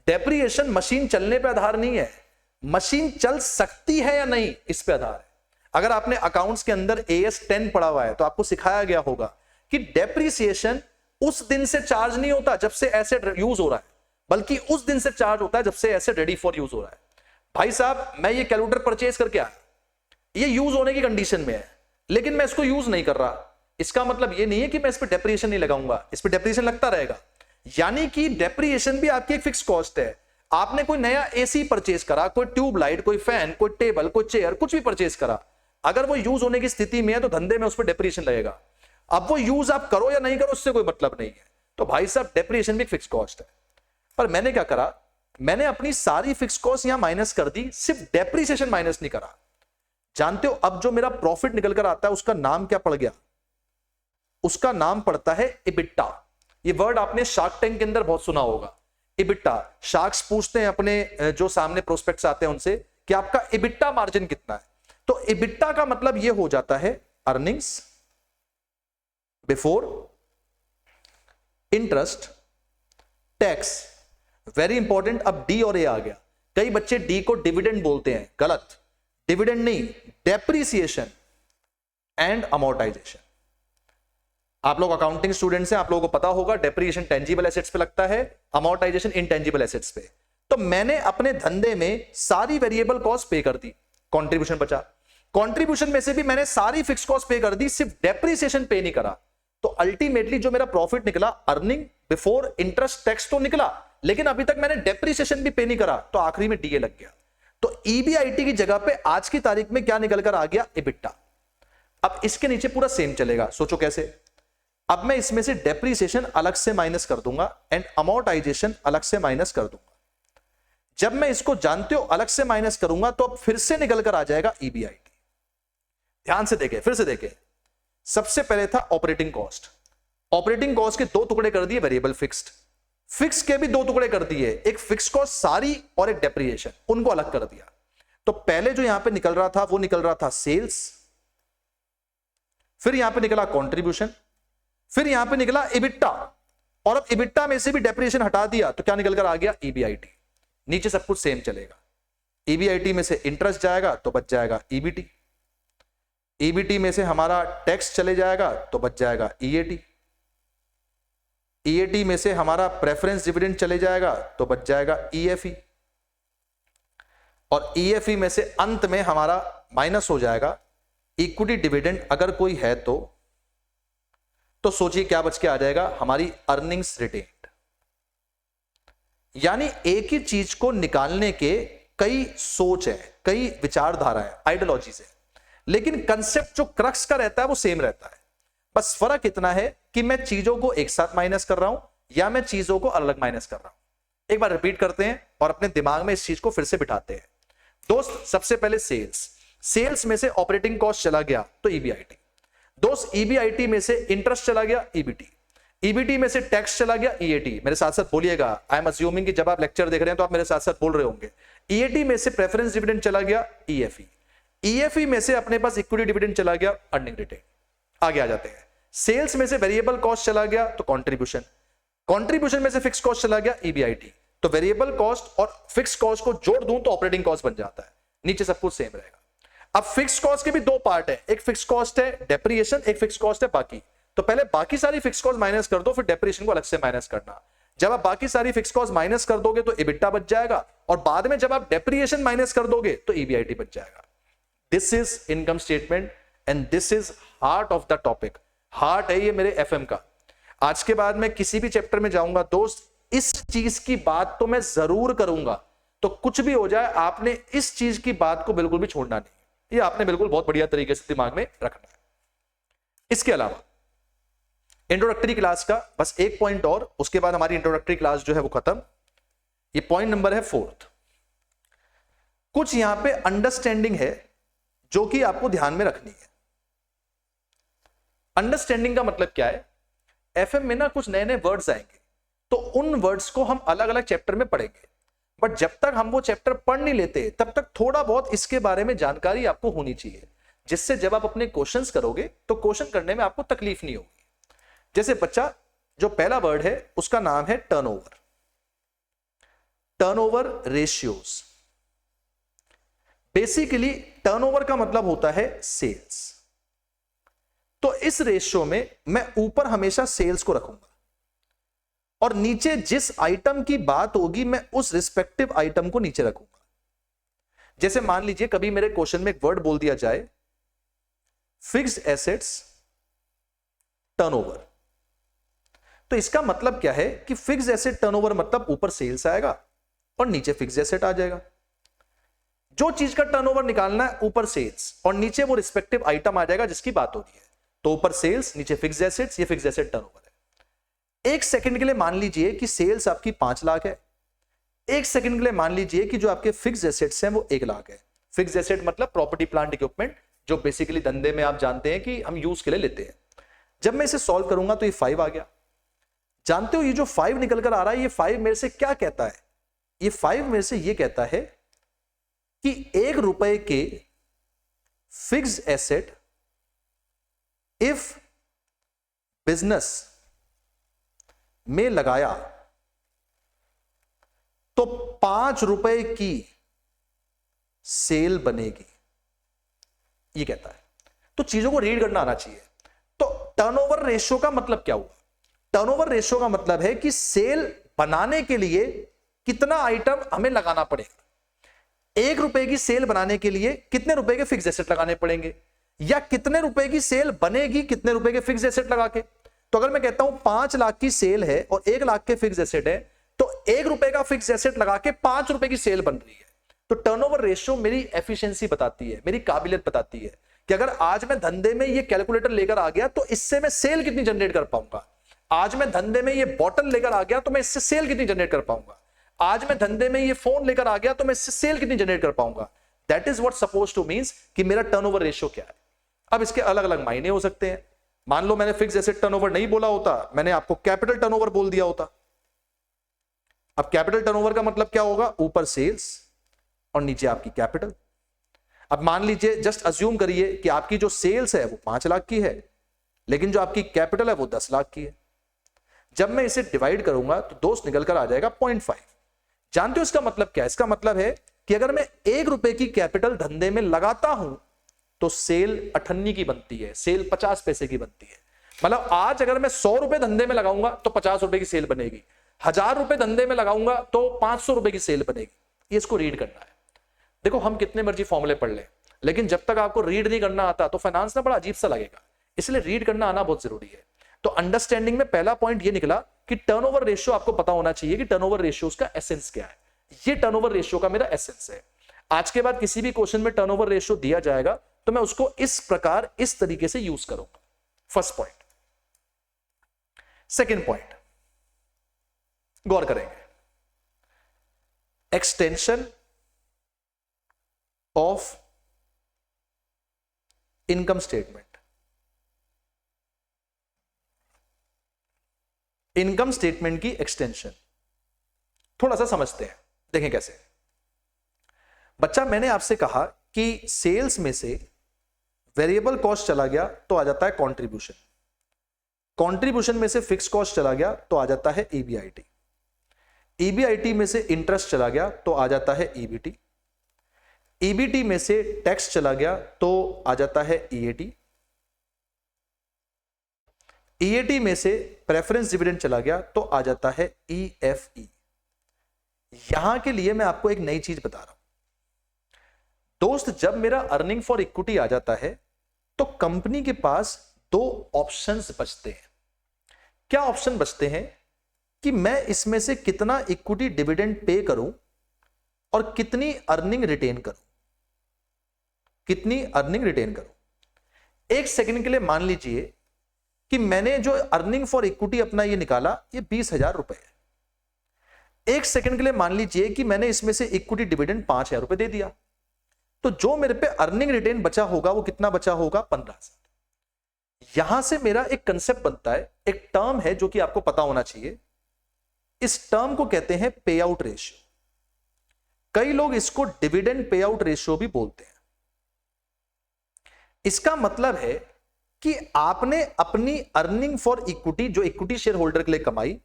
डेप्रीसिएशन मशीन चलने पे आधार नहीं है, मशीन चल सकती है या नहीं इस पे आधार है। अगर आपने अकाउंट्स के अंदर AS 10 पढ़ा हुआ है तो आपको सिखाया गया होगा कि डेप्रीसिएशन उस दिन से चार्ज नहीं होता जब से एसेट यूज हो रहा है, बल्कि उस दिन से चार्ज होता है जब से एसेट रेडी फॉर यूज हो रहा है। भाई साहब मैं ये कैलकुलेटर परचेज करके आया, ये यूज होने की कंडीशन में है, लेकिन मैं इसको यूज नहीं कर रहा। इसका मतलब ये नहीं है कि मैं इस पर डेप्रीसिएशन नहीं लगाऊंगा, इस पर डेप्रीसिएशन लगता रहेगा। यानी कि डेप्रीसिएशन भी आपकी एक फिक्स कॉस्ट है। आपने कोई नया एसी परचेज करा, कोई ट्यूबलाइट, कोई फैन, कोई टेबल, कोई चेयर, कुछ भी परचेज करा, अगर वो यूज होने की स्थिति में है तो धंधे में उस पर डेप्रीसिएशन लगेगा। अब वो यूज आप करो या नहीं करो उससे कोई मतलब नहीं है। तो भाई साहब डेप्रीसिएशन भी एक फिक्स कॉस्ट है। पर मैंने क्या करा, मैंने अपनी सारी फिक्स कॉस्ट यहां माइनस कर दी, सिर्फ डेप्रीसिएशन माइनस नहीं करा। जानते हो अब जो मेरा प्रॉफिट निकल कर आता है उसका नाम क्या पड़ गया? उसका नाम पड़ता है इबिट्टा। ये वर्ड आपने शार्क टैंक के अंदर बहुत सुना होगा, इबिट्टा। शार्क्स पूछते हैं अपने जो सामने प्रोस्पेक्ट्स आते हैं उनसे कि आपका इबिट्टा मार्जिन कितना है। तो इबिट्टा का मतलब ये हो जाता है earnings before interest tax. Very important, अब डी और ए आ गया। कई बच्चे डी को डिविडेंड बोलते हैं, गलत, डिविडेंड नहीं, डेप्रिसिएशन एंड अमोर्टाइजेशन। आप लोग अकाउंटिंग स्टूडेंट्स हैं, आप लोगों को पता होगा डेप्रिसिएशन टेंजिबल एसेट्स पे लगता है, अमोर्टाइजेशन इनटेंजिबल एसेट्स पे। तो मैंने अपने धंधे में सारी वेरिएबल कॉस्ट पे कर दी, कंट्रीब्यूशन बचा, कंट्रीब्यूशन में से भी मैंने सारी फिक्स कॉस्ट पे कर दी, सिर्फ डेप्रिसिएशन पे नहीं करा। तो अल्टीमेटली जो मेरा प्रॉफिट निकला, अर्निंग बिफोर इंटरेस्ट टैक्स तो निकला, लेकिन अभी तक मैंने डेप्रिसिएशन भी पे नहीं करा, तो आखिरी में डीए लग गया। तो ईबीआईटी की जगह पे आज की तारीख में क्या निकल कर आ गया, इबिट्टा। अब इसके नीचे पूरा सेम चलेगा, सोचो कैसे। अब मैं इसमें से डेप्रिसिएशन अलग से माइनस कर दूंगा एंड अमोर्टाइजेशन अलग से माइनस कर दूंगा। जब मैं इसको जानते हो अलग से माइनस करूंगा तो अब फिर से निकल कर आ जाएगा ईबीआईटी। ध्यान से देखें, फिर से देखें। सबसे पहले था ऑपरेटिंग कॉस्ट। ऑपरेटिंग कॉस्ट के दो टुकड़े कर दिए, वेरिएबल फिक्स्ड। फिक्स के भी दो टुकड़े कर दिए, एक फिक्स कॉस्ट सारी और एक डेप्रिसिएशन, उनको अलग कर दिया। तो पहले जो यहां पे निकल रहा था वो निकल रहा था सेल्स, फिर यहां पे निकला कंट्रीब्यूशन, फिर यहां पे निकला इबिट्टा, और अब इबिट्टा में से भी डेप्रिसिएशन हटा दिया तो क्या निकल कर आ गया, ईबीआईटी। नीचे सब कुछ सेम चलेगा। ईबीआईटी में से इंटरेस्ट जाएगा तो बच जाएगा ईबीटी, ईबीटी में से हमारा टैक्स चले जाएगा तो बच जाएगा ईएटी, ईएटी में से हमारा प्रेफरेंस डिविडेंड चले जाएगा तो बच जाएगा ईएफई, और ईएफई में से अंत में हमारा माइनस हो जाएगा इक्विटी डिविडेंड अगर कोई है तो सोचिए क्या बच के आ जाएगा, हमारी अर्निंग्स रिटेन्ड। यानी एक ही चीज को निकालने के कई सोच है, कई विचारधारा है, आइडियोलॉजीज है, लेकिन कंसेप्ट जो क्रक्स का रहता है वो सेम रहता है। बस फर्क इतना है कि मैं चीजों को एक साथ माइनस कर रहा हूं या मैं चीजों को अलग माइनस कर रहा हूं। एक बार रिपीट करते हैं और अपने दिमाग में इस चीज को फिर से बिठाते हैं। दोस्त, सबसे पहले सेल्स में से ऑपरेटिंग कॉस्ट चला गया तो ईबीआईटी। दोस्त, ईबीआईटी में से इंटरेस्ट चला गया ईबीटी, ईबीटी में से टैक्स चला गया ईएटी। मेरे साथ साथ बोलिएगा, आई एम अज्यूमिंग कि जब आप लेक्चर देख रहे हैं तो आप मेरे साथ साथ बोल रहे होंगे। ईएटी में से प्रेफरेंस डिविडेंड चला गया ईएफई, ईएफई में से अपने पास इक्विटी डिविडेंड चला गया अर्निंग रिटेन। आगे आ जाते हैं। सेल्स में से वेरिएबल कॉस्ट चला गया तो कंट्रीब्यूशन, कंट्रीब्यूशन में से फिक्स कॉस्ट चला गया ईबीआईटी। तो वेरिएबल कॉस्ट और फिक्स कॉस्ट को जोड़ दूं तो ऑपरेटिंग कॉस्ट बन जाता है। नीचे सब कुछ सेम रहेगा। अब फिक्स कॉस्ट के भी दो पार्ट है, एक फिक्स कॉस्ट है डेप्रिसिएशन, एक फिक्स कॉस्ट है बाकी। तो पहले बाकी सारी फिक्स कॉस्ट माइनस कर दो, फिर डेप्रिसिएशन को अलग से माइनस करना। जब आप बाकी सारी फिक्स कॉस्ट माइनस कर दोगे तो इबिट्टा बच जाएगा, और बाद में जब आप डेप्रिसिएशन माइनस कर दोगे तो ईबीआईटी बच जाएगा। This is income statement and this is heart of the topic. Heart है ये मेरे एफएम का। आज के बाद मैं किसी भी चैप्टर में जाऊंगा दोस्त, इस चीज की बात तो मैं जरूर करूंगा। तो कुछ भी हो जाए, आपने इस चीज की बात को बिल्कुल भी छोड़ना नहीं, ये आपने बिल्कुल बहुत बढ़िया तरीके से दिमाग में रखना है। इसके अलावा इंट्रोडक्टरी क्लास का बस एक पॉइंट और, उसके बाद हमारी इंट्रोडक्टरी क्लास जो है वो खत्म। ये पॉइंट नंबर है 4। कुछ यहां पे अंडरस्टैंडिंग है जो कि आपको ध्यान में रखनी है। अंडरस्टैंडिंग का मतलब क्या है, एफएम में ना कुछ नए नए वर्ड्स आएंगे, तो उन वर्ड्स को हम अलग अलग चैप्टर में पढ़ेंगे। बट जब तक हम वो चैप्टर पढ़ नहीं लेते तब तक थोड़ा बहुत इसके बारे में जानकारी आपको होनी चाहिए, जिससे जब आप अपने क्वेश्चंस करोगे तो क्वेश्चन करने में आपको तकलीफ नहीं होगी। जैसे बच्चा, जो पहला वर्ड है उसका नाम है turnover. Turnover ratios. Basically turnover का मतलब होता है सेल्स। तो इस रेशियो में मैं ऊपर हमेशा सेल्स को रखूंगा और नीचे जिस आइटम की बात होगी मैं उस रिस्पेक्टिव आइटम को नीचे रखूंगा। जैसे मान लीजिए कभी मेरे क्वेश्चन में एक वर्ड बोल दिया जाए फिक्स्ड एसेट्स टर्नओवर, तो इसका मतलब क्या है कि फिक्स्ड एसेट टर्नओवर मतलब ऊपर सेल्स आएगा और नीचे फिक्स्ड एसेट आ जाएगा। जो चीज का टर्नओवर निकालना है ऊपर सेल्स और नीचे वो रिस्पेक्टिव आइटम आ जाएगा जिसकी बात हो रही है। तो ऊपर सेल्स, नीचे फिक्स्ड एसेट्स, ये फिक्स्ड एसेट टर्नओवर है। एक सेकंड के लिए मान लीजिए कि सेल्स आपकी 5 लाख है। एक सेकंड के लिए मान लीजिए कि जो आपके फिक्स्ड एसेट्स हैं वो 1 लाख है। फिक्स्ड एसेट मतलब प्रॉपर्टी प्लांट इक्विपमेंट, जो बेसिकली धंधे में आप जानते हैं कि हम यूज के लिए लेते हैं। जब मैं इसे सॉल्व करूंगा तो ये 5 आ गया। जानते हो ये जो 5 निकल कर आ रहा है, ये 5 मेरे से क्या कहता है? ये 5 मेरे से ये कहता है कि 1 रुपए के फिक्स्ड एसेट इफ बिजनेस में लगाया तो 5 रुपए की सेल बनेगी, ये कहता है। तो चीजों को रीड करना आना चाहिए। तो टर्नओवर रेशियो का मतलब क्या हुआ? टर्नओवर रेशियो का मतलब है कि सेल बनाने के लिए कितना आइटम हमें लगाना पड़ेगा। 1 रुपए की सेल बनाने के लिए कितने रुपए के फिक्स एसेट लगाने पड़ेंगे, या कितने रुपए की सेल बनेगी कितने रुपए के फिक्स एसेट लगा के। तो अगर मैं कहता हूं 5 लाख की सेल है और 1 लाख के फिक्स एसेट है, तो 1 रुपए का फिक्स एसेट लगा के 5 रुपए की सेल बन रही है। तो टर्नओवर रेशियो मेरी एफिशिएंसी बताती है, मेरी काबिलियत बताती है कि अगर आज मैं धंधे में ये कैलकुलेटर लेकर आ गया तो इससे मैं सेल कितनी जनरेट कर पाऊंगा। आज मैं धंधे में ये बॉटल लेकर आ गया तो मैं इससे सेल कितनी जनरेट कर पाऊंगा। आज मैं धंधे में ये फोन लेकर आ गया तो मैं इससे सेल कितनी जनरेट कर पाऊंगा। That is what suppose to means कि मेरा टर्नओवर रेशियो क्या है। अब इसके अलग अलग मायने हो सकते हैं। मान लो मैंने फिक्स एसेट टर्नओवर नहीं बोला होता, मैंने आपको कैपिटल टर्नओवर बोल दिया होता। अब कैपिटल टर्नओवर का मतलब क्या होगा? ऊपर सेल्स और नीचे आपकी कैपिटल। अब मान लीजिए, जस्ट अज्यूम करिए कि आपकी जो सेल्स है वो 5 लाख की है, लेकिन जो आपकी कैपिटल है वो 10 लाख की है। जब मैं इसे डिवाइड करूंगा तो दोस्त निकल कर आ जाएगा 0.5। जानते हो इसका मतलब क्या है? इसका मतलब है कि अगर मैं 1 रुपए की कैपिटल धंधे में लगाता हूं तो सेल 98 की बनती है, सेल 50 पैसे की बनती है। मतलब आज अगर मैं 100 रुपए धंधे में लगाऊंगा तो 50 रुपए की सेल बनेगी, 1000 रुपए धंधे में लगाऊंगा तो 500 रुपए की सेल बनेगी। ये इसको रीड करना है। देखो, हम कितने मर्जी फॉर्मूले पढ़ लें, लेकिन जब तक आपको रीड नहीं करना आता तो फाइनेंस ना बड़ा अजीब सा लगेगा। इसलिए रीड करना आना बहुत जरूरी है। तो अंडरस्टैंडिंग में पहला पॉइंट ये निकला कि टर्नओवर रेशियो आपको पता होना चाहिए कि टर्नओवर रेशियो का एसेंस क्या है। ये टर्नओवर रेशियो का मेरा एसेंस है। आज के बाद किसी भी क्वेश्चन में टर्नओवर रेशियो दिया जाएगा तो मैं उसको इस प्रकार, इस तरीके से यूज करूंगा। First point. सेकेंड पॉइंट गौर करेंगे, extension of income statement. Income statement की एक्सटेंशन थोड़ा सा समझते हैं। देखें कैसे। बच्चा, मैंने आपसे कहा कि सेल्स में से वेरिएबल कॉस्ट चला गया तो आ जाता है कंट्रीब्यूशन, कंट्रीब्यूशन में से फिक्स कॉस्ट चला गया तो आ जाता है ईबीआईटी, ईबीआईटी में से इंटरेस्ट चला गया तो आ जाता है ईबीटी, ईबीटी में से टैक्स चला गया तो आ जाता है ईएटी, ईएटी में से प्रेफरेंस डिविडेंड चला गया तो आ जाता है ईएफई। यहां के लिए मैं आपको एक नई चीज बता रहा हूं दोस्त। जब मेरा अर्निंग फॉर इक्विटी आ जाता है तो कंपनी के पास 2 ऑप्शंस बचते हैं। क्या ऑप्शन बचते हैं? कि मैं इसमें से कितना इक्विटी डिविडेंड पे करूं और कितनी अर्निंग रिटेन करूं, कितनी अर्निंग रिटेन करूं। एक सेकंड के लिए मान लीजिए कि मैंने जो अर्निंग फॉर इक्विटी अपना ये निकाला, ये 20,000 रुपए है। एक सेकंड के लिए मान लीजिए कि मैंने इसमें से इक्विटी डिविडेंड 5,000 रुपए दे दिया, तो जो मेरे पे अर्निंग रिटेन बचा होगा वो कितना बचा होगा? 15,000। यहां से मेरा एक कंसेप्ट बनता है, एक टर्म है जो कि आपको पता होना चाहिए। इस टर्म को कहते हैं पे आउट रेशियो। कई लोग इसको डिविडेंड पे आउट रेशियो भी बोलते हैं। इसका मतलब है कि आपने अपनी अर्निंग फॉर इक्विटी, जो इक्विटी शेयर होल्डर के लिए कमाई,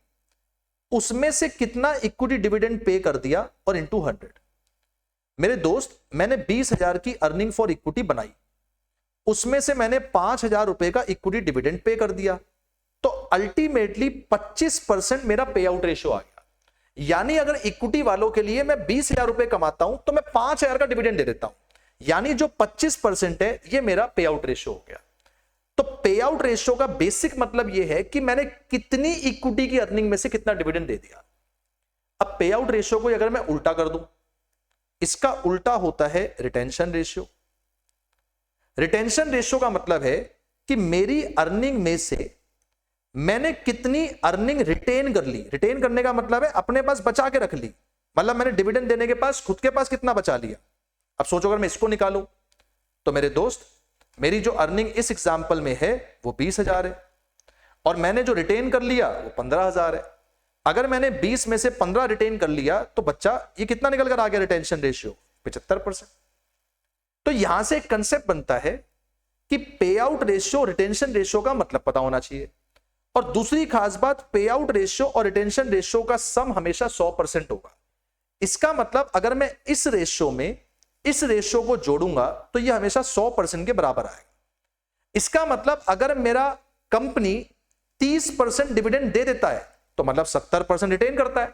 उसमें से कितना इक्विटी डिविडेंड पे कर दिया और इंटू 100। मेरे दोस्त, मैंने 20,000 की अर्निंग फॉर इक्विटी बनाई, उसमें से मैंने 5,000 रुपए का इक्विटी डिविडेंड पे कर दिया, तो अल्टीमेटली 25% मेरा पे आउट रेशियो आ गया। यानी अगर इक्विटी वालों के लिए मैं 20,000 रुपए कमाता हूं तो मैं 5,000 का डिविडेंड दे देता हूं, यानी जो 25% है ये मेरा पे आउट रेशियो हो गया। तो पे आउट रेशियो का बेसिक मतलब यह है कि मैंने कितनी इक्विटी की अर्निंग में से कितना डिविडेंड दे दिया। अब पे आउट रेशियो को अगर मैं उल्टा कर दूं, इसका उल्टा होता है रिटेंशन रेशियो। रिटेंशन रेशियो का मतलब है कि मेरी अर्निंग में से मैंने कितनी अर्निंग रिटेन कर ली। रिटेन करने का मतलब है अपने पास बचा के रख ली, मतलब मैंने डिविडेंड देने के पास खुद के पास कितना बचा लिया। अब सोचो अगर मैं इसको निकालूं तो मेरे दोस्त, मेरी जो अर्निंग इस एग्जांपल में है वो 20,000 है और मैंने जो रिटेन कर लिया वो 15,000 है। अगर मैंने 20 में से 15 रिटेन कर लिया तो बच्चा ये कितना निकल कर आ गया? Retention ratio 75%। तो यहां से एक कंसेप्ट बनता है कि पे आउट रेशियो रिटेंशन रेशियो का मतलब पता होना चाहिए। और दूसरी खास बात, पे आउट रेशियो और रिटेंशन रेशियो का सम हमेशा 100% होगा। इसका मतलब अगर मैं इस रेशियो में इस रेशियो को जोड़ूंगा तो ये हमेशा 100% के बराबर आएगा। इसका मतलब अगर मेरा कंपनी 30% डिविडेंड दे देता है तो मतलब 70% रिटेन करता है।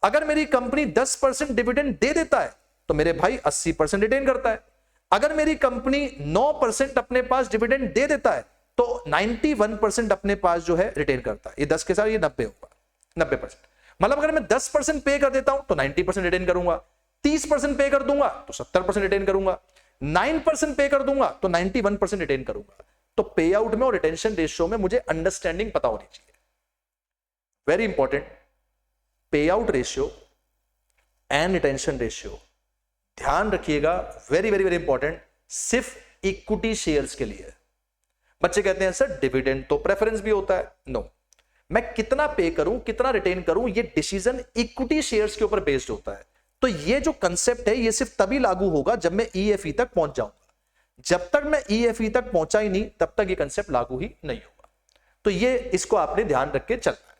अगर मेरी कंपनी 10% डिविडेंड दे देता है तो मेरे भाई 80% रिटेन करता है। अगर मेरी कंपनी 9% अपने पास डिविडेंड दे देता है तो 91% अपने पास जो है रिटेन करता है। ये 10 के साथ ये 90 होगा, 90%। मतलब अगर मैं 10% पे कर देता हूं तो 90% रिटेन करूंगा, 30% पे कर दूंगा तो 70% रिटेन करूंगा, 9% पे कर दूंगा तो 91% रिटेन करूंगा। तो पे आउट में और रिटेंशन रेशियो में मुझे अंडरस्टैंडिंग पता होनी चाहिए। वेरी इंपॉर्टेंट, पे out ratio and retention ratio ध्यान रखिएगा, वेरी वेरी वेरी इंपॉर्टेंट, सिर्फ इक्विटी शेयर्स के लिए। बच्चे कहते हैं सर डिविडेंड तो प्रेफरेंस भी होता है। नो, मैं कितना पे करूं कितना रिटेन करूं ये डिसीजन इक्विटी शेयर्स के ऊपर बेस्ड होता है। तो ये जो कंसेप्ट है ये सिर्फ तभी लागू होगा जब मैं ईएफई तक पहुंच जाऊंगा। जब तक मैं ईएफई तक पहुंचा ही नहीं तब तक ये कंसेप्ट लागू ही नहीं होगा। तो ये इसको आपने ध्यान रख के चलना है।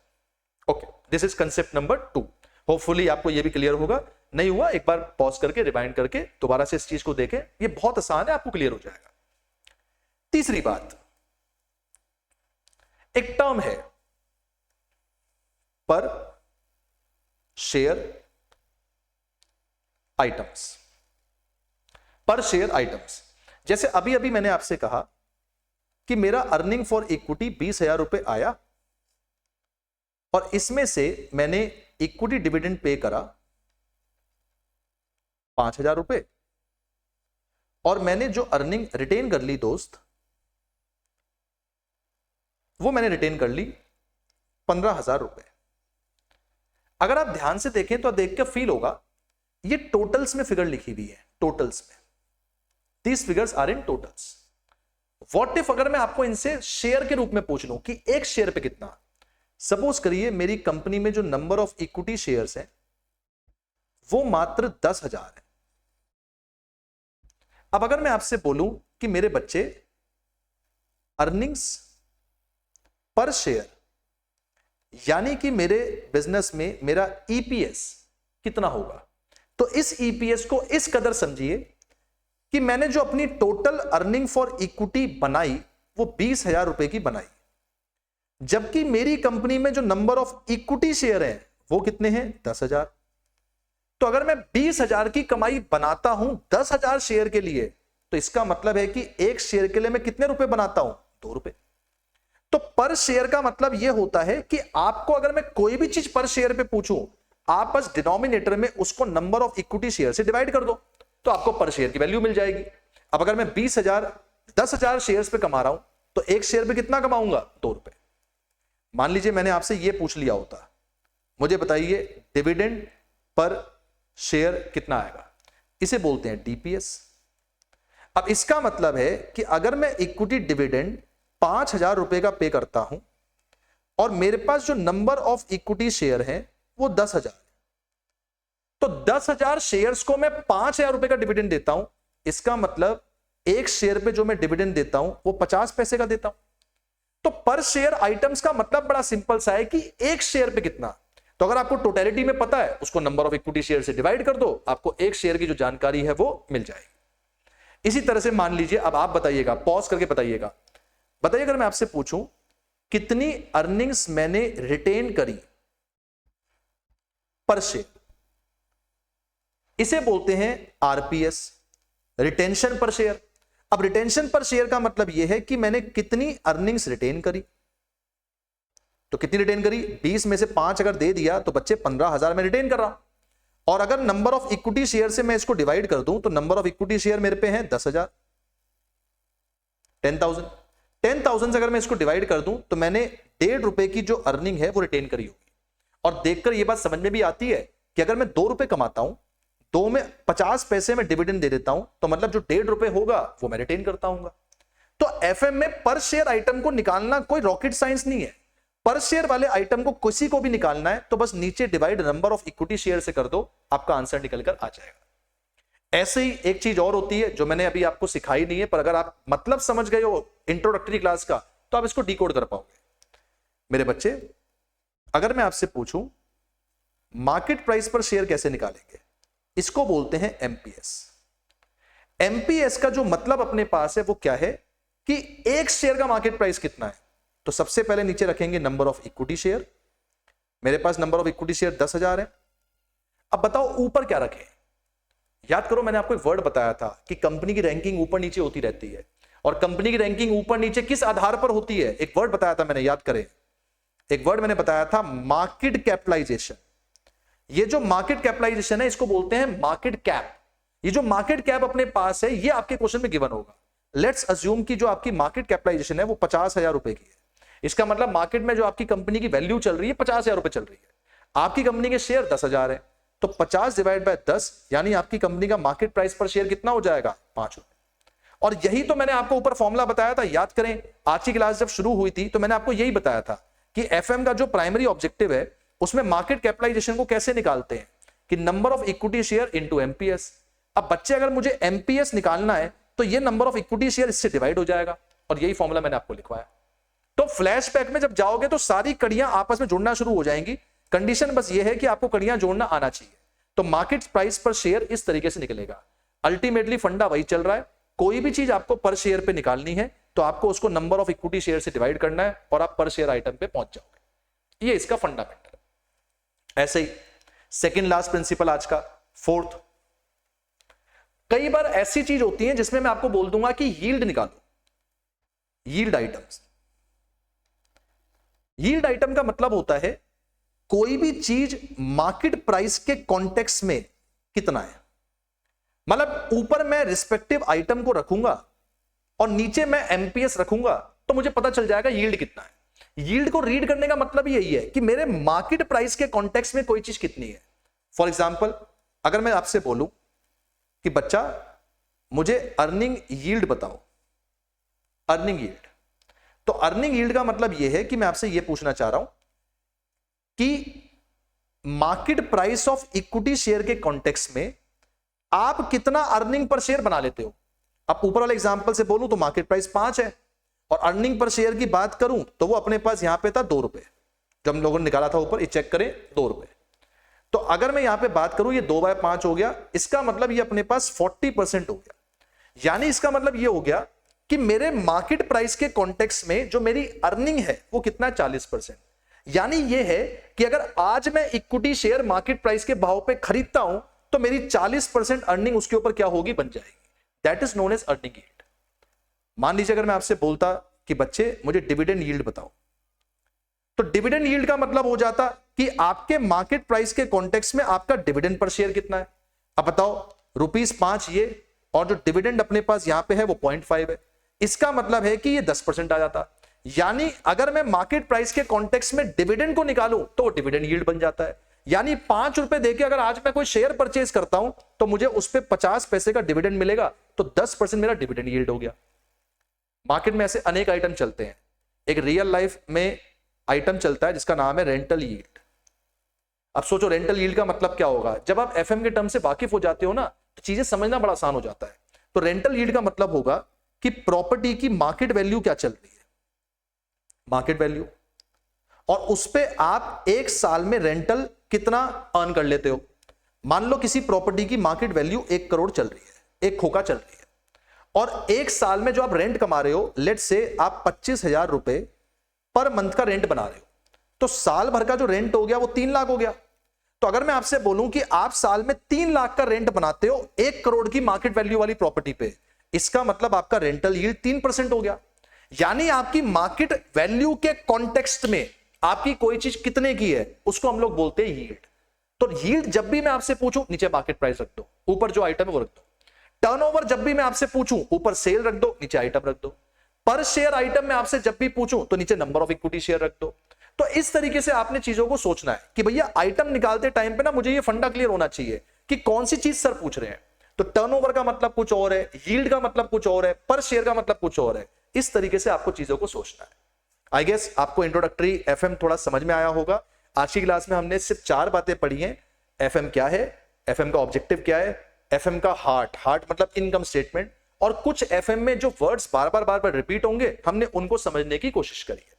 Okay, this is concept number 2। Hopefully आपको ये भी क्लियर होगा। नहीं हुआ एक बार पॉज करके रिवाइंड करके दोबारा से इस चीज को देखें, ये बहुत आसान है, आपको क्लियर हो जाएगा। तीसरी बात, एक टर्म है पर शेयर आइटम्स। पर शेयर आइटम्स, जैसे अभी अभी मैंने आपसे कहा कि मेरा अर्निंग फॉर इक्विटी 20,000 रुपए आया और इसमें से मैंने इक्विटी डिविडेंड पे करा 5,000 रुपए और मैंने जो अर्निंग रिटेन कर ली दोस्त, वो मैंने रिटेन कर ली 15,000 रुपए। अगर आप ध्यान से देखें तो देख के फील होगा ये टोटल्स में फिगर लिखी हुई है, टोटल्स में। These figures are in totals. What if अगर मैं आपको इनसे शेयर के रूप में पूछ लूं कि एक शेयर पे कितना। सपोज करिए मेरी कंपनी में जो नंबर ऑफ इक्विटी शेयर्स है वो मात्र 10,000 है। अब अगर मैं आपसे बोलूं कि मेरे बच्चे अर्निंग्स पर शेयर यानी कि मेरे बिजनेस में मेरा ईपीएस कितना होगा, तो इस ईपीएस को इस कदर समझिए कि मैंने जो अपनी टोटल अर्निंग फॉर इक्विटी बनाई वो 20,000 रुपए की बनाई, जबकि मेरी कंपनी में जो नंबर ऑफ इक्विटी शेयर है वो कितने हैं 10,000। तो अगर मैं 20,000 की कमाई बनाता हूं 10,000 शेयर के लिए तो इसका मतलब है कि एक शेयर के लिए मैं कितने रुपए बनाता हूं 2 रुपए। तो पर शेयर का मतलब यह होता है कि आपको अगर मैं कोई भी चीज पर शेयर पे पूछूं आप बस डिनोमिनेटर में उसको नंबर ऑफ इक्विटी शेयर से डिवाइड कर दो तो आपको पर शेयर की वैल्यू मिल जाएगी। अब अगर मैं 10,000 शेयर्स पे कमा रहा हूं तो एक शेयर पे कितना कमाऊंगा 2 रुपए। मान लीजिए मैंने आपसे यह पूछ लिया होता, मुझे बताइए डिविडेंड पर शेयर कितना आएगा, इसे बोलते हैं डीपीएस। अब इसका मतलब है कि अगर मैं इक्विटी डिविडेंड 5,000 रुपए का पे करता हूं और मेरे पास जो नंबर ऑफ इक्विटी शेयर है वो 10,000, तो 10,000 शेयर्स को मैं 5,000 रुपए का डिविडेंड देता हूं। इसका मतलब एक शेयर पे जो मैं डिविडेंड देता हूं वो 50 पैसे का देता हूं। तो पर शेयर आइटम्स का मतलब बड़ा सिंपल सा है कि एक शेयर पे कितना। तो अगर आपको टोटलिटी में पता है उसको नंबर ऑफ इक्विटी शेयर से डिवाइड कर दो, आपको एक शेयर की जो जानकारी है वो मिल जाएगी। इसी तरह से मान लीजिए, अब आप बताइएगा, पॉज करके बताइएगा, बताइए अगर मैं आपसे पूछूं कितनी अर्निंग्स मैंने रिटेन करी पर शेयर, इसे बोलते हैं आरपीएस, रिटेंशन पर शेयर। अब रिटेंशन पर शेयर का मतलब यह है कि मैंने कितनी अर्निंग्स रिटेन करी। तो कितनी रिटेन करी, 20 में से 5 अगर दे दिया तो बच्चे 15,000 में रिटेन कर रहा हूं। और अगर नंबर ऑफ इक्विटी शेयर से मैं इसको डिवाइड कर दूं तो नंबर ऑफ इक्विटी शेयर मेरे पे हैं 10,000, 10,000 से अगर मैं इसको डिवाइड कर दूं तो मैंने 1.5 रुपए की जो अर्निंग है वो रिटेन करी होगी। और देखकर ये बात समझ में भी आती है कि अगर मैं 2 रुपए कमाता हूं, 2 में 50 पैसे में डिविडेंड दे देता हूं, तो मतलब जो 1.5 रुपए होगा वो मैं रिटेन करता हूं। तो एफएम में पर शेयर आइटम को निकालना कोई रॉकेट साइंस नहीं है। पर शेयर वाले आइटम को किसी को भी निकालना है तो बस नीचे divide number of equity share से कर दो, आपका आंसर निकल कर आ जाएगा। ऐसे ही एक चीज और होती है जो मैंने अभी आपको सिखाई नहीं है, पर अगर आप मतलब समझ गए हो इंट्रोडक्टरी क्लास का तो आप इसको डिकोड कर पाओगे। मेरे बच्चे, अगर मैं आपसे पूछूं मार्केट प्राइस पर शेयर कैसे निकालेंगे, इसको बोलते हैं एमपीएस। एमपीएस का जो मतलब अपने पास है वो क्या है कि एक शेयर का मार्केट प्राइस कितना है। तो सबसे पहले नीचे रखेंगे नंबर ऑफ इक्विटी शेयर। मेरे पास नंबर ऑफ इक्विटी शेयर 10,000 है। अब बताओ ऊपर क्या रखें। याद करो, मैंने आपको एक वर्ड बताया था कि कंपनी की रैंकिंग ऊपर नीचे होती रहती है, और कंपनी की रैंकिंग ऊपर नीचे किस आधार पर होती है। एक वर्ड बताया था मैंने, याद करें, एक वर्ड मैंने बताया था, मार्केट कैपिटलाइजेशन। ये जो मार्केट कैपिटलाइजेशन है इसको बोलते हैं मार्केट कैप। ये जो मार्केट कैप अपने पास है ये आपके क्वेश्चन में गिवन होगा। लेट्स अज्यूम कि जो आपकी मार्केट कैपिटलाइजेशन है वो 50,000 रुपए की है। इसका मतलब मार्केट में जो आपकी कंपनी की वैल्यू चल रही है 50,000 रुपए चल रही है, आपकी कंपनी के शेयर 10,000 है, तो 50 डिवाइड बाय 10 यानी आपकी कंपनी का मार्केट प्राइस पर शेयर कितना हो जाएगा, 5 रुपए। और यही तो मैंने आपको ऊपर फॉर्मूला बताया था, याद करें, आज की क्लास जब शुरू हुई थी तो मैंने आपको यही बताया था कि एफएम का जो प्राइमरी ऑब्जेक्टिव है उसमें मार्केट कैपिटलाइजेशन को कैसे निकालते हैं कि number of equity share into MPS. अब बच्चे अगर मुझे एमपीएस निकालना है तो ये नंबर ऑफ इक्विटी शेयर इससे डिवाइड हो जाएगा, और यही फॉर्मूला मैंने आपको लिखवाया। तो फ्लैशबैक में जब जाओगे तो सारी कड़ियां आपस में जुड़ना शुरू हो जाएंगी। कंडीशन बस ये है कि आपको कड़ियां जोड़ना आना चाहिए। तो मार्केट प्राइस पर शेयर इस तरीके से निकलेगा। अल्टीमेटली फंडा वही चल रहा है, कोई भी चीज आपको पर शेयर पे निकालनी है तो आपको उसको नंबर ऑफ इक्विटी शेयर से डिवाइड करना है और आप पर शेयर आइटम पे पहुंच जाओगे। ये इसका फंडामेंटल है। ऐसे ही सेकंड लास्ट प्रिंसिपल आज का, फोर्थ, कई बार ऐसी चीज होती है जिसमें मैं आपको बोल दूंगा कि यील्ड निकालो, यील्ड आइटम्स। यील्ड आइटम का मतलब होता है कोई भी चीज मार्केट प्राइस के कॉन्टेक्स्ट में कितना है। मतलब ऊपर मैं रिस्पेक्टिव आइटम को रखूंगा और नीचे मैं एमपीएस रखूंगा तो मुझे पता चल जाएगा यील्ड कितना है। यील्ड को रीड करने का मतलब यही है कि मेरे मार्केट प्राइस के कॉन्टेक्स्ट में कोई चीज कितनी है। फॉर एग्जाम्पल, अगर मैं आपसे बोलूं कि बच्चा मुझे अर्निंग यील्ड बताओ, अर्निंग यील्ड, तो अर्निंग यील्ड का मतलब यह है कि मैं आपसे यह पूछना चाह रहा हूं कि market price of equity share के कॉन्टेक्स्ट में आप कितना अर्निंग पर शेयर बना लेते हो। अब ऊपर वाले एग्जांपल से बोलूं तो मार्केट प्राइस 5 है और अर्निंग पर शेयर की बात करूं तो वो अपने पास यहां पे था 2 रुपए, जो हम लोगों ने निकाला था ऊपर, ये चेक करें 2 रुपए। तो अगर मैं यहां पे बात करूं, ये 2/5 हो गया, इसका मतलब ये अपने पास 40% हो गया। यानी इसका मतलब ये हो गया कि मेरे मार्केट प्राइस के कॉन्टेक्स्ट में जो मेरी अर्निंग है वो कितना, 40%। यानी ये है कि अगर आज मैं इक्विटी शेयर मार्केट प्राइस के भाव पे खरीदता हूं तो मेरी 40% अर्निंग उसके ऊपर क्या होगी, बन जाएगी। That is known as earning yield. मान लीजिए अगर मैं आपसे बोलता कि बच्चे मुझे डिविडेंड यील्ड बताओ, तो डिविडेंड यील्ड का मतलब हो जाता कि आपके मार्केट प्राइस के कॉन्टेक्स्ट में आपका डिविडेंड पर शेयर कितना है। अब बताओ, ₹5 ये, और जो डिविडेंड अपने पास यहां पे है वो 0.5 है, इसका मतलब है कि ये 10% आ जाता। यानी अगर मैं मार्केट प्राइस के कॉन्टेक्स्ट में डिविडेंड को निकालूं तो डिविडेंड यील्ड बन जाता है। यानी 5 रुपए देके अगर आज मैं कोई शेयर परचेज करता हूं तो मुझे उस पे 50 पैसे का डिविडेंड मिलेगा, तो 10% मेरा डिविडेंड यील्ड हो गया। मार्केट में ऐसे अनेक आइटम चलते हैं। एक रियल लाइफ में आइटम चलता है जिसका नाम है रेंटल यील्ड। अब सोचो रेंटल यील्ड का मतलब क्या होगा। जब आप एफएम के टर्म से वाकिफ हो जाते हो ना तो चीजें समझना बड़ा आसान हो जाता है। तो रेंटल यील्ड का मतलब होगा कि प्रॉपर्टी की मार्केट वैल्यू क्या चल रही है, मार्केट वैल्यू, और उस पे आप एक साल में रेंटल कितना अर्न कर लेते हो। मान लो किसी प्रॉपर्टी की मार्केट वैल्यू 1 करोड़ चल रही है, 1 खोखा चल रही है, और एक साल में जो आप रेंट कमा रहे हो, लेट से आप 25,000 रुपए पर मंथ का रेंट बना रहे हो, तो साल भर का जो रेंट हो गया वो 3 लाख हो गया। तो अगर मैं आपसे बोलूं कि आप साल में 3 लाख का रेंट बनाते हो 1 करोड़ की मार्केट वैल्यू वाली प्रॉपर्टी पे, इसका मतलब आपका रेंटल यील्ड 3% हो गया। यानी आपकी मार्केट वैल्यू के कॉन्टेक्स्ट में आपकी कोई चीज कितने की है उसको हम लोग बोलते हैं यील्ड। तो यील्ड जब भी मैं आपसे पूछूं नीचे मार्केट प्राइस रख दो, ऊपर जो आइटम है वो रख दो। टर्नओवर जब भी मैं आपसे पूछूं ऊपर सेल रख दो, नीचे आइटम रख दो। पर शेयर आइटम में आपसे जब भी पूछूं तो नीचे नंबर ऑफ इक्विटी शेयर रख दो। तो इस तरीके से आपने चीजों को सोचना है कि भैया आइटम निकालते टाइम पे ना मुझे ये फंडा क्लियर होना चाहिए कि कौन सी चीज सर पूछ रहे हैं। तो टर्नओवर का मतलब कुछ और है, यील्ड का मतलब कुछ और है, पर शेयर का मतलब कुछ और है। इस तरीके से आपको चीजों को सोचना है। आई गेस आपको इंट्रोडक्टरी एफएम थोड़ा समझ में आया होगा। आज की क्लास में हमने सिर्फ 4 बातें पढ़ी हैं। एफएम क्या है, एफएम का ऑब्जेक्टिव क्या है, एफएम का हार्ट मतलब इनकम स्टेटमेंट, और कुछ एफएम में जो वर्ड्स बार बार रिपीट होंगे हमने उनको समझने की कोशिश करी है।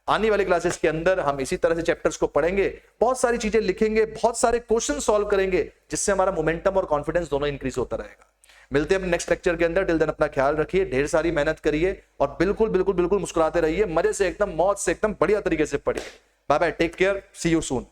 आने वाली क्लासेस के अंदर हम इसी तरह से चैप्टर्स को पढ़ेंगे, बहुत सारी चीजें लिखेंगे, बहुत सारे क्वेश्चन सॉल्व करेंगे, जिससे हमारा मोमेंटम और कॉन्फिडेंस दोनों इंक्रीज होता रहेगा। मिलते हैं अपने नेक्स्ट लेक्चर के अंदर। टिल देन अपना ख्याल रखिए, ढेर सारी मेहनत करिए और बिल्कुल बिल्कुल बिल्कुल मुस्कुराते रहिए, मजे से एकदम, मौज से एकदम बढ़िया तरीके से पढ़िए। Bye bye, take care, see you soon.